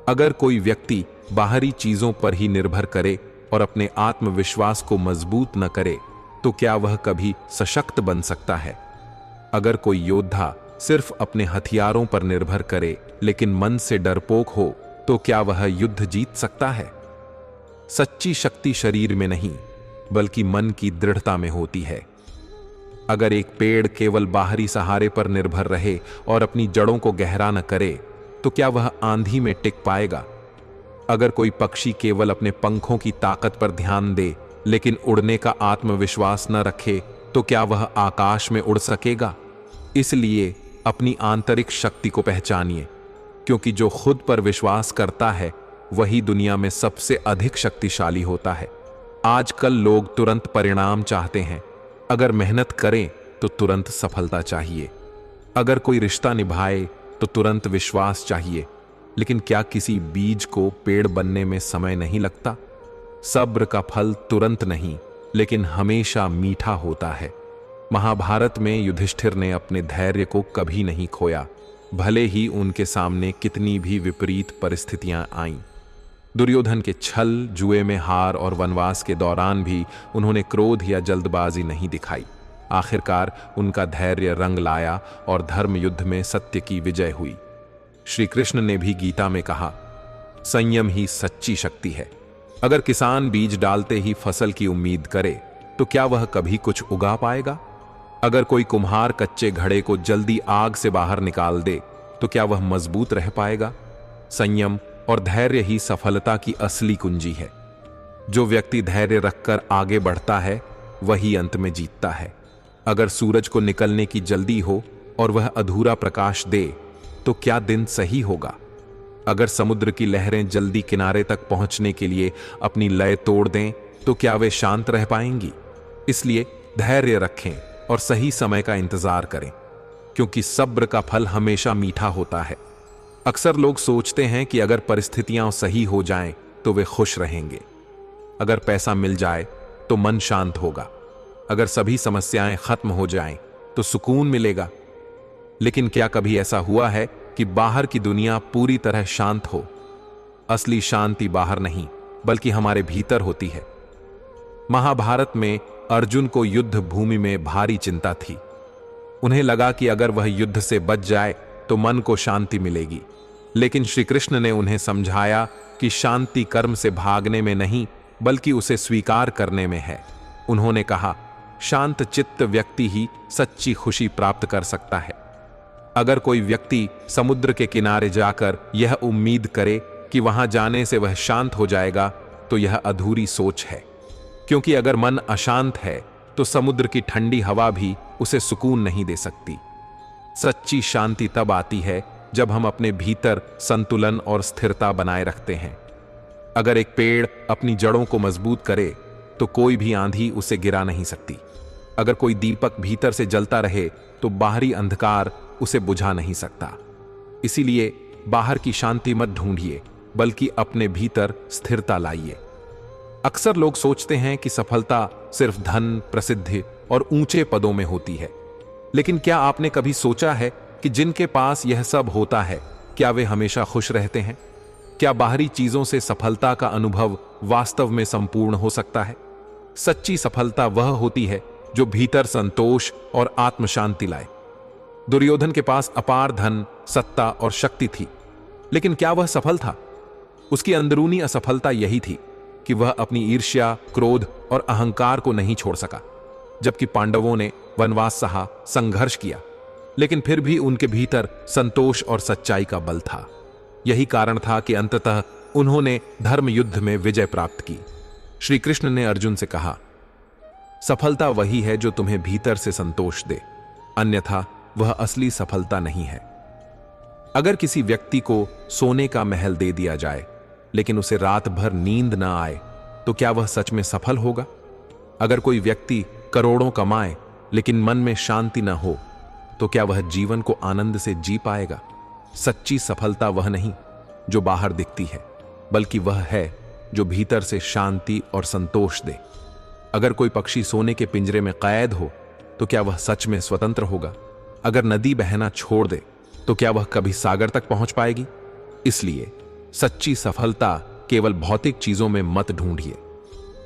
अगर कोई व्यक्ति बाहरी चीजों पर ही निर्भर करे और अपने आत्मविश्वास को मजबूत न करे तो क्या वह कभी सशक्त बन सकता है? अगर कोई योद्धा सिर्फ अपने हथियारों पर निर्भर करे लेकिन मन से डरपोक हो तो क्या वह युद्ध जीत सकता है? सच्ची शक्ति शरीर में नहीं बल्कि मन की दृढ़ता में होती है। अगर एक पेड़ केवल बाहरी सहारे पर निर्भर रहे और अपनी जड़ों को गहरा न करे तो क्या वह आंधी में टिक पाएगा? अगर कोई पक्षी केवल अपने पंखों की ताकत पर ध्यान दे लेकिन उड़ने का आत्मविश्वास न रखे तो क्या वह आकाश में उड़ सकेगा? इसलिए अपनी आंतरिक शक्ति को पहचानिए, क्योंकि जो खुद पर विश्वास करता है वही दुनिया में सबसे अधिक शक्तिशाली होता है। आजकल लोग तुरंत परिणाम चाहते हैं। अगर मेहनत करें तो तुरंत सफलता चाहिए। अगर कोई रिश्ता निभाए तो तुरंत विश्वास चाहिए। लेकिन क्या किसी बीज को पेड़ बनने में समय नहीं लगता? सब्र का फल तुरंत नहीं लेकिन हमेशा मीठा होता है। महाभारत में युधिष्ठिर ने अपने धैर्य को कभी नहीं खोया, भले ही उनके सामने कितनी भी विपरीत परिस्थितियां आईं। दुर्योधन के छल, जुए में हार और वनवास के दौरान भी उन्होंने क्रोध या जल्दबाजी नहीं दिखाई। आखिरकार उनका धैर्य रंग लाया और धर्म युद्ध में सत्य की विजय हुई। श्री कृष्ण ने भी गीता में कहा, संयम ही सच्ची शक्ति है। अगर किसान बीज डालते ही फसल की उम्मीद करे तो क्या वह कभी कुछ उगा पाएगा? अगर कोई कुम्हार कच्चे घड़े को जल्दी आग से बाहर निकाल दे तो क्या वह मजबूत रह पाएगा? संयम और धैर्य ही सफलता की असली कुंजी है। जो व्यक्ति धैर्य रखकर आगे बढ़ता है वही अंत में जीतता है। अगर सूरज को निकलने की जल्दी हो और वह अधूरा प्रकाश दे तो क्या दिन सही होगा? अगर समुद्र की लहरें जल्दी किनारे तक पहुंचने के लिए अपनी लय तोड़ दें तो क्या वे शांत रह पाएंगी? इसलिए धैर्य रखें और सही समय का इंतजार करें, क्योंकि सब्र का फल हमेशा मीठा होता है। अक्सर लोग सोचते हैं कि अगर परिस्थितियां सही हो जाएं तो वे खुश रहेंगे। अगर पैसा मिल जाए तो मन शांत होगा। अगर सभी समस्याएं खत्म हो जाएं तो सुकून मिलेगा। लेकिन क्या कभी ऐसा हुआ है कि बाहर की दुनिया पूरी तरह शांत हो? असली शांति बाहर नहीं बल्कि हमारे भीतर होती है। महाभारत में अर्जुन को युद्ध भूमि में भारी चिंता थी। उन्हें लगा कि अगर वह युद्ध से बच जाए तो मन को शांति मिलेगी। लेकिन श्री कृष्ण ने उन्हें समझाया कि शांति कर्म से भागने में नहीं बल्कि उसे स्वीकार करने में है। उन्होंने कहा, शांत चित्त व्यक्ति ही सच्ची खुशी प्राप्त कर सकता है। अगर कोई व्यक्ति समुद्र के किनारे जाकर यह उम्मीद करे कि वहां जाने से वह शांत हो जाएगा तो यह अधूरी सोच है, क्योंकि अगर मन अशांत है तो समुद्र की ठंडी हवा भी उसे सुकून नहीं दे सकती। सच्ची शांति तब आती है जब हम अपने भीतर संतुलन और स्थिरता बनाए रखते हैं। अगर एक पेड़ अपनी जड़ों को मजबूत करे तो कोई भी आंधी उसे गिरा नहीं सकती। अगर कोई दीपक भीतर से जलता रहे तो बाहरी अंधकार उसे बुझा नहीं सकता। इसीलिए बाहर की शांति मत ढूंढिए बल्कि अपने भीतर स्थिरता लाइए। अक्सर लोग सोचते हैं कि सफलता सिर्फ धन, प्रसिद्धि और ऊंचे पदों में होती है। लेकिन क्या आपने कभी सोचा है कि जिनके पास यह सब होता है क्या वे हमेशा खुश रहते हैं? क्या बाहरी चीजों से सफलता का अनुभव वास्तव में संपूर्ण हो सकता है? सच्ची सफलता वह होती है जो भीतर संतोष और आत्मशांति लाए। दुर्योधन के पास अपार धन, सत्ता और शक्ति थी, लेकिन क्या वह सफल था? उसकी अंदरूनी असफलता यही थी कि वह अपनी ईर्ष्या, क्रोध और अहंकार को नहीं छोड़ सका। जबकि पांडवों ने वनवास सहा, संघर्ष किया, लेकिन फिर भी उनके भीतर संतोष और सच्चाई का बल था। यही कारण था कि अंततः उन्होंने धर्म युद्ध में विजय प्राप्त की। श्री कृष्ण ने अर्जुन से कहा, सफलता वही है जो तुम्हें भीतर से संतोष दे, अन्यथा वह असली सफलता नहीं है। अगर किसी व्यक्ति को सोने का महल दे दिया जाए लेकिन उसे रात भर नींद न आए तो क्या वह सच में सफल होगा? अगर कोई व्यक्ति करोड़ों कमाए लेकिन मन में शांति न हो तो क्या वह जीवन को आनंद से जी पाएगा? सच्ची सफलता वह नहीं जो बाहर दिखती है, बल्कि वह है जो भीतर से शांति और संतोष दे। अगर कोई पक्षी सोने के पिंजरे में कैद हो तो क्या वह सच में स्वतंत्र होगा? अगर नदी बहना छोड़ दे तो क्या वह कभी सागर तक पहुंच पाएगी? इसलिए सच्ची सफलता केवल भौतिक चीजों में मत ढूंढिए,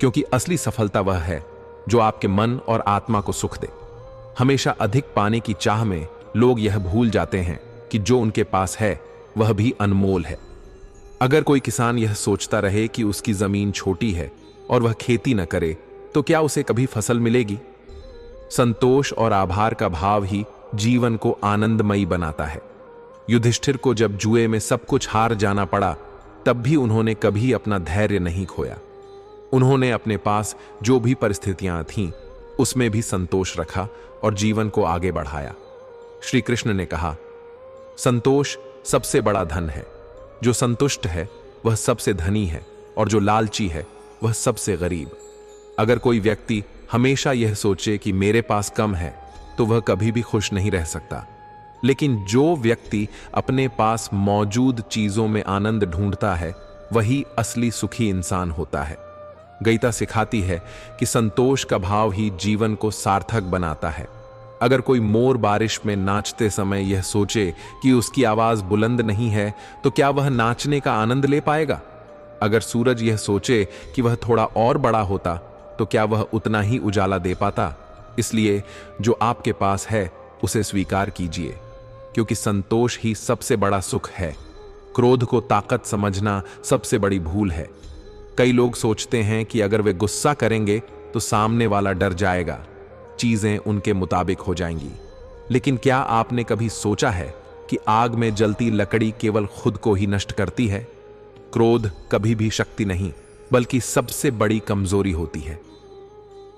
क्योंकि असली सफलता वह है जो आपके मन और आत्मा को सुख दे। हमेशा अधिक पाने की चाह में लोग यह भूल जाते हैं कि जो उनके पास है वह भी अनमोल है। अगर कोई किसान यह सोचता रहे कि उसकी जमीन छोटी है और वह खेती न करे तो क्या उसे कभी फसल मिलेगी? संतोष और आभार का भाव ही जीवन को आनंदमयी बनाता है। युधिष्ठिर को जब जुए में सब कुछ हार जाना पड़ा तब भी उन्होंने कभी अपना धैर्य नहीं खोया। उन्होंने अपने पास जो भी परिस्थितियां थीं उसमें भी संतोष रखा और जीवन को आगे बढ़ाया। श्री कृष्ण ने कहा, संतोष सबसे बड़ा धन है। जो संतुष्ट है वह सबसे धनी है और जो लालची है वह सबसे गरीब। अगर कोई व्यक्ति हमेशा यह सोचे कि मेरे पास कम है तो वह कभी भी खुश नहीं रह सकता। लेकिन जो व्यक्ति अपने पास मौजूद चीजों में आनंद ढूंढता है वही असली सुखी इंसान होता है। गीता सिखाती है कि संतोष का भाव ही जीवन को सार्थक बनाता है। अगर कोई मोर बारिश में नाचते समय यह सोचे कि उसकी आवाज बुलंद नहीं है तो क्या वह नाचने का आनंद ले पाएगा? अगर सूरज यह सोचे कि वह थोड़ा और बड़ा होता तो क्या वह उतना ही उजाला दे पाता? इसलिए जो आपके पास है उसे स्वीकार कीजिए, क्योंकि संतोष ही सबसे बड़ा सुख है। क्रोध को ताकत समझना सबसे बड़ी भूल है। कई लोग सोचते हैं कि अगर वे गुस्सा करेंगे तो सामने वाला डर जाएगा, चीजें उनके मुताबिक हो जाएंगी। लेकिन क्या आपने कभी सोचा है कि आग में जलती लकड़ी केवल खुद को ही नष्ट करती है? क्रोध कभी भी शक्ति नहीं बल्कि सबसे बड़ी कमजोरी होती है।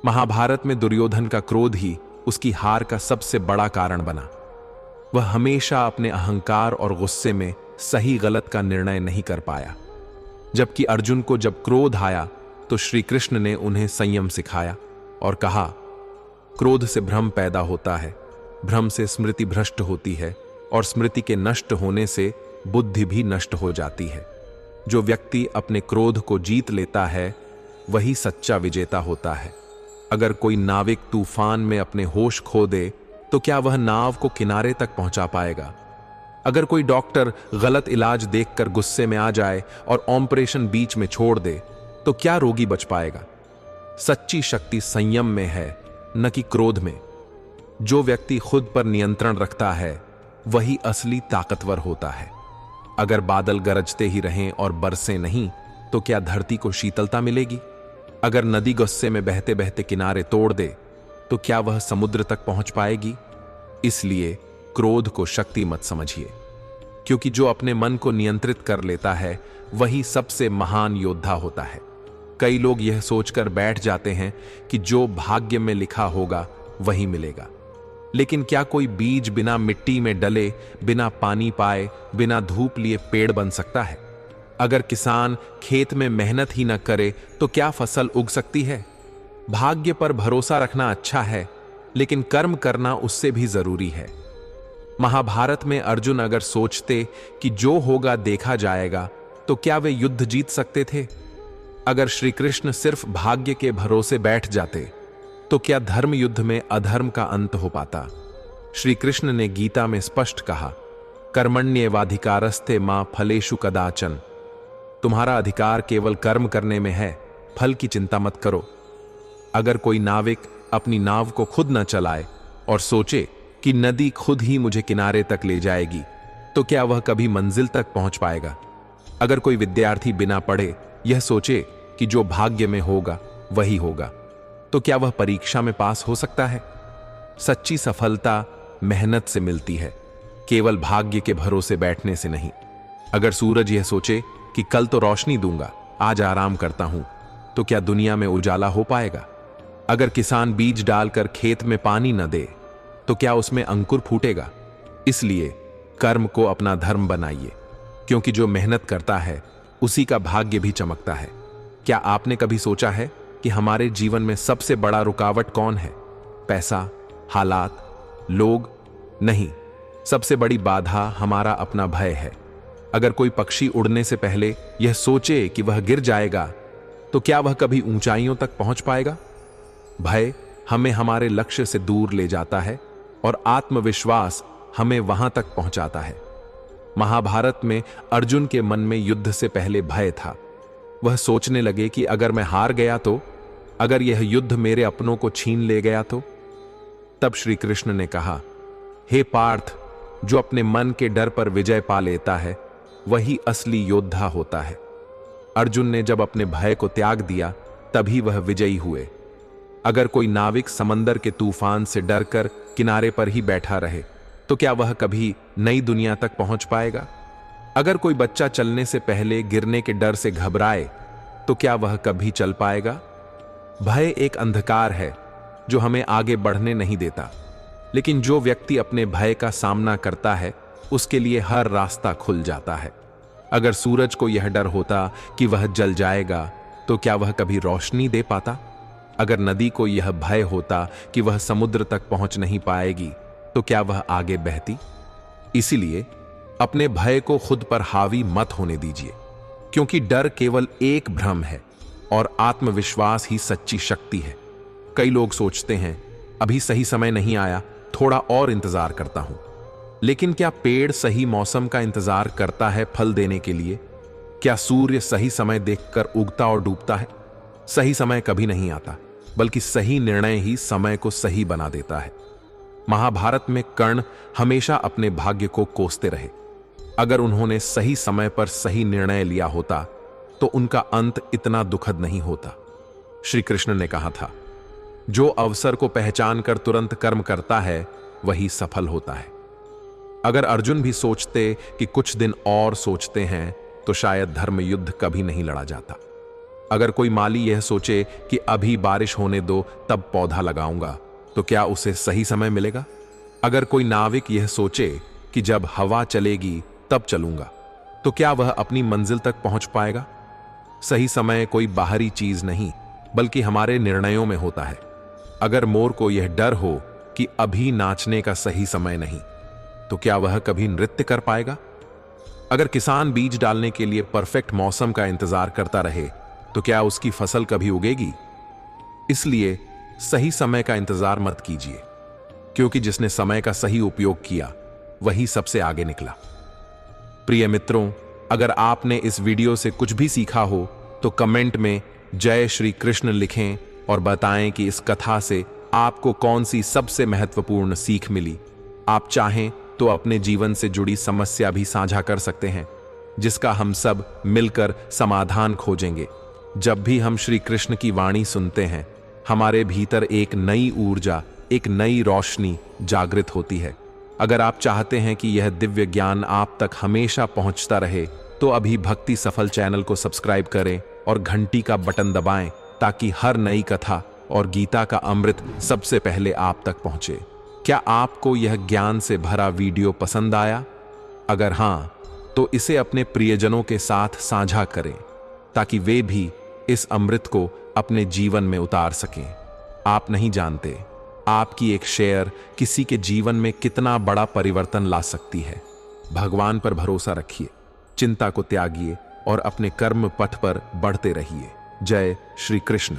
महाभारत में दुर्योधन का क्रोध ही उसकी हार का सबसे बड़ा कारण बना। वह हमेशा अपने अहंकार और गुस्से में सही गलत का निर्णय नहीं कर पाया। जबकि अर्जुन को जब क्रोध आया तो श्री कृष्ण ने उन्हें संयम सिखाया और कहा, क्रोध से भ्रम पैदा होता है, भ्रम से स्मृति भ्रष्ट होती है और स्मृति के नष्ट होने से बुद्धि भी नष्ट हो जाती है। जो व्यक्ति अपने क्रोध को जीत लेता है वही सच्चा विजेता होता है। अगर कोई नाविक तूफान में अपने होश खो दे तो क्या वह नाव को किनारे तक पहुंचा पाएगा? अगर कोई डॉक्टर गलत इलाज देखकर गुस्से में आ जाए और ऑपरेशन बीच में छोड़ दे तो क्या रोगी बच पाएगा? सच्ची शक्ति संयम में है, न कि क्रोध में। जो व्यक्ति खुद पर नियंत्रण रखता है वही असली ताकतवर होता है। अगर बादल गरजते ही रहें और बरसे नहीं तो क्या धरती को शीतलता मिलेगी? अगर नदी गुस्से में बहते बहते किनारे तोड़ दे तो क्या वह समुद्र तक पहुंच पाएगी? इसलिए क्रोध को शक्ति मत समझिए, क्योंकि जो अपने मन को नियंत्रित कर लेता है वही सबसे महान योद्धा होता है। कई लोग यह सोचकर बैठ जाते हैं कि जो भाग्य में लिखा होगा वही मिलेगा। लेकिन क्या कोई बीज बिना मिट्टी में डले, बिना पानी पाए, बिना धूप लिए पेड़ बन सकता है? अगर किसान खेत में मेहनत ही न करे तो क्या फसल उग सकती है? भाग्य पर भरोसा रखना अच्छा है, लेकिन कर्म करना उससे भी जरूरी है। महाभारत में अर्जुन अगर सोचते कि जो होगा देखा जाएगा तो क्या वे युद्ध जीत सकते थे? अगर श्री कृष्ण सिर्फ भाग्य के भरोसे बैठ जाते तो क्या धर्म युद्ध में अधर्म का अंत हो पाता? श्री कृष्ण ने गीता में स्पष्ट कहा, कर्मण्येवाधिकारस्ते मां फलेषु कदाचन। तुम्हारा अधिकार केवल कर्म करने में है, फल की चिंता मत करो। अगर कोई नाविक अपनी नाव को खुद न चलाए और सोचे कि नदी खुद ही मुझे किनारे तक ले जाएगी तो क्या वह कभी मंजिल तक पहुंच पाएगा? अगर कोई विद्यार्थी बिना पढ़े यह सोचे कि जो भाग्य में होगा वही होगा तो क्या वह परीक्षा में पास हो सकता है? सच्ची सफलता मेहनत से मिलती है, केवल भाग्य के भरोसे बैठने से नहीं। अगर सूरज यह सोचे कि कल तो रोशनी दूंगा, आज आराम करता हूं, तो क्या दुनिया में उजाला हो पाएगा? अगर किसान बीज डालकर खेत में पानी न दे तो क्या उसमें अंकुर फूटेगा? इसलिए कर्म को अपना धर्म बनाइए, क्योंकि जो मेहनत करता है उसी का भाग्य भी चमकता है। क्या आपने कभी सोचा है कि हमारे जीवन में सबसे बड़ा रुकावट कौन है? पैसा, हालात, लोग? नहीं, सबसे बड़ी बाधा हमारा अपना भय है। अगर कोई पक्षी उड़ने से पहले यह सोचे कि वह गिर जाएगा, तो क्या वह कभी ऊंचाइयों तक पहुंच पाएगा? भय हमें हमारे लक्ष्य से दूर ले जाता है और आत्मविश्वास हमें वहां तक पहुंचाता है। महाभारत में अर्जुन के मन में युद्ध से पहले भय था। वह सोचने लगे कि अगर मैं हार गया तो, अगर यह युद्ध मेरे अपनों को छीन ले गया तो। तब श्री कृष्ण ने कहा, हे पार्थ, जो अपने मन के डर पर विजय पा लेता है वही असली योद्धा होता है। अर्जुन ने जब अपने भय को त्याग दिया तभी वह विजयी हुए। अगर कोई नाविक समंदर के तूफान से डरकर किनारे पर ही बैठा रहे तो क्या वह कभी नई दुनिया तक पहुंच पाएगा? अगर कोई बच्चा चलने से पहले गिरने के डर से घबराए तो क्या वह कभी चल पाएगा? भय एक अंधकार है जो हमें आगे बढ़ने नहीं देता, लेकिन जो व्यक्ति अपने भय का सामना करता है उसके लिए हर रास्ता खुल जाता है। अगर सूरज को यह डर होता कि वह जल जाएगा तो क्या वह कभी रोशनी दे पाता? अगर नदी को यह भय होता कि वह समुद्र तक पहुंच नहीं पाएगी तो क्या वह आगे बहती? इसीलिए अपने भय को खुद पर हावी मत होने दीजिए, क्योंकि डर केवल एक भ्रम है और आत्मविश्वास ही सच्ची शक्ति है। कई लोग सोचते हैं अभी सही समय नहीं आया, थोड़ा और इंतजार करता हूं। लेकिन क्या पेड़ सही मौसम का इंतजार करता है फल देने के लिए? क्या सूर्य सही समय देखकर उगता और डूबता है? सही समय कभी नहीं आता, बल्कि सही निर्णय ही समय को सही बना देता है। महाभारत में कर्ण हमेशा अपने भाग्य को कोसते रहे। अगर उन्होंने सही समय पर सही निर्णय लिया होता तो उनका अंत इतना दुखद नहीं होता। श्री कृष्ण ने कहा था, जो अवसर को पहचान कर तुरंत कर्म करता है वही सफल होता है। अगर अर्जुन भी सोचते कि कुछ दिन और सोचते हैं तो शायद धर्म युद्ध कभी नहीं लड़ा जाता। अगर कोई माली यह सोचे कि अभी बारिश होने दो तब पौधा लगाऊंगा, तो क्या उसे सही समय मिलेगा? अगर कोई नाविक यह सोचे कि जब हवा चलेगी तब चलूंगा, तो क्या वह अपनी मंजिल तक पहुंच पाएगा? सही समय कोई बाहरी चीज नहीं, बल्कि हमारे निर्णयों में होता है। अगर मोर को यह डर हो कि अभी नाचने का सही समय नहीं, तो क्या वह कभी नृत्य कर पाएगा? अगर किसान बीज डालने के लिए परफेक्ट मौसम का इंतजार करता रहे तो क्या उसकी फसल कभी उगेगी? इसलिए सही समय का इंतजार मत कीजिए, क्योंकि जिसने समय का सही उपयोग किया वही सबसे आगे निकला। प्रिय मित्रों, अगर आपने इस वीडियो से कुछ भी सीखा हो तो कमेंट में जय श्री कृष्ण लिखें और बताएं कि इस कथा से आपको कौन सी सबसे महत्वपूर्ण सीख मिली। आप चाहें तो अपने जीवन से जुड़ी समस्या भी साझा कर सकते हैं, जिसका हम सब मिलकर समाधान खोजेंगे। जब भी हम श्री कृष्ण की वाणी सुनते हैं, हमारे भीतर एक नई ऊर्जा, एक नई रोशनी जागृत होती है। अगर आप चाहते हैं कि यह दिव्य ज्ञान आप तक हमेशा पहुंचता रहे, तो अभी भक्ति सफल चैनल को सब्सक्राइब करें और घंटी का बटन दबाएं, ताकि हर नई कथा और गीता का अमृत सबसे पहले आप तक पहुंचे। क्या आपको यह ज्ञान से भरा वीडियो पसंद आया? अगर हां, तो इसे अपने प्रियजनों के साथ साझा करें, ताकि वे भी इस अमृत को अपने जीवन में उतार सकें। आप नहीं जानते, आपकी एक शेयर किसी के जीवन में कितना बड़ा परिवर्तन ला सकती है। भगवान पर भरोसा रखिए, चिंता को त्यागिए और अपने कर्म पथ पर बढ़ते रहिए। जय श्री कृष्ण।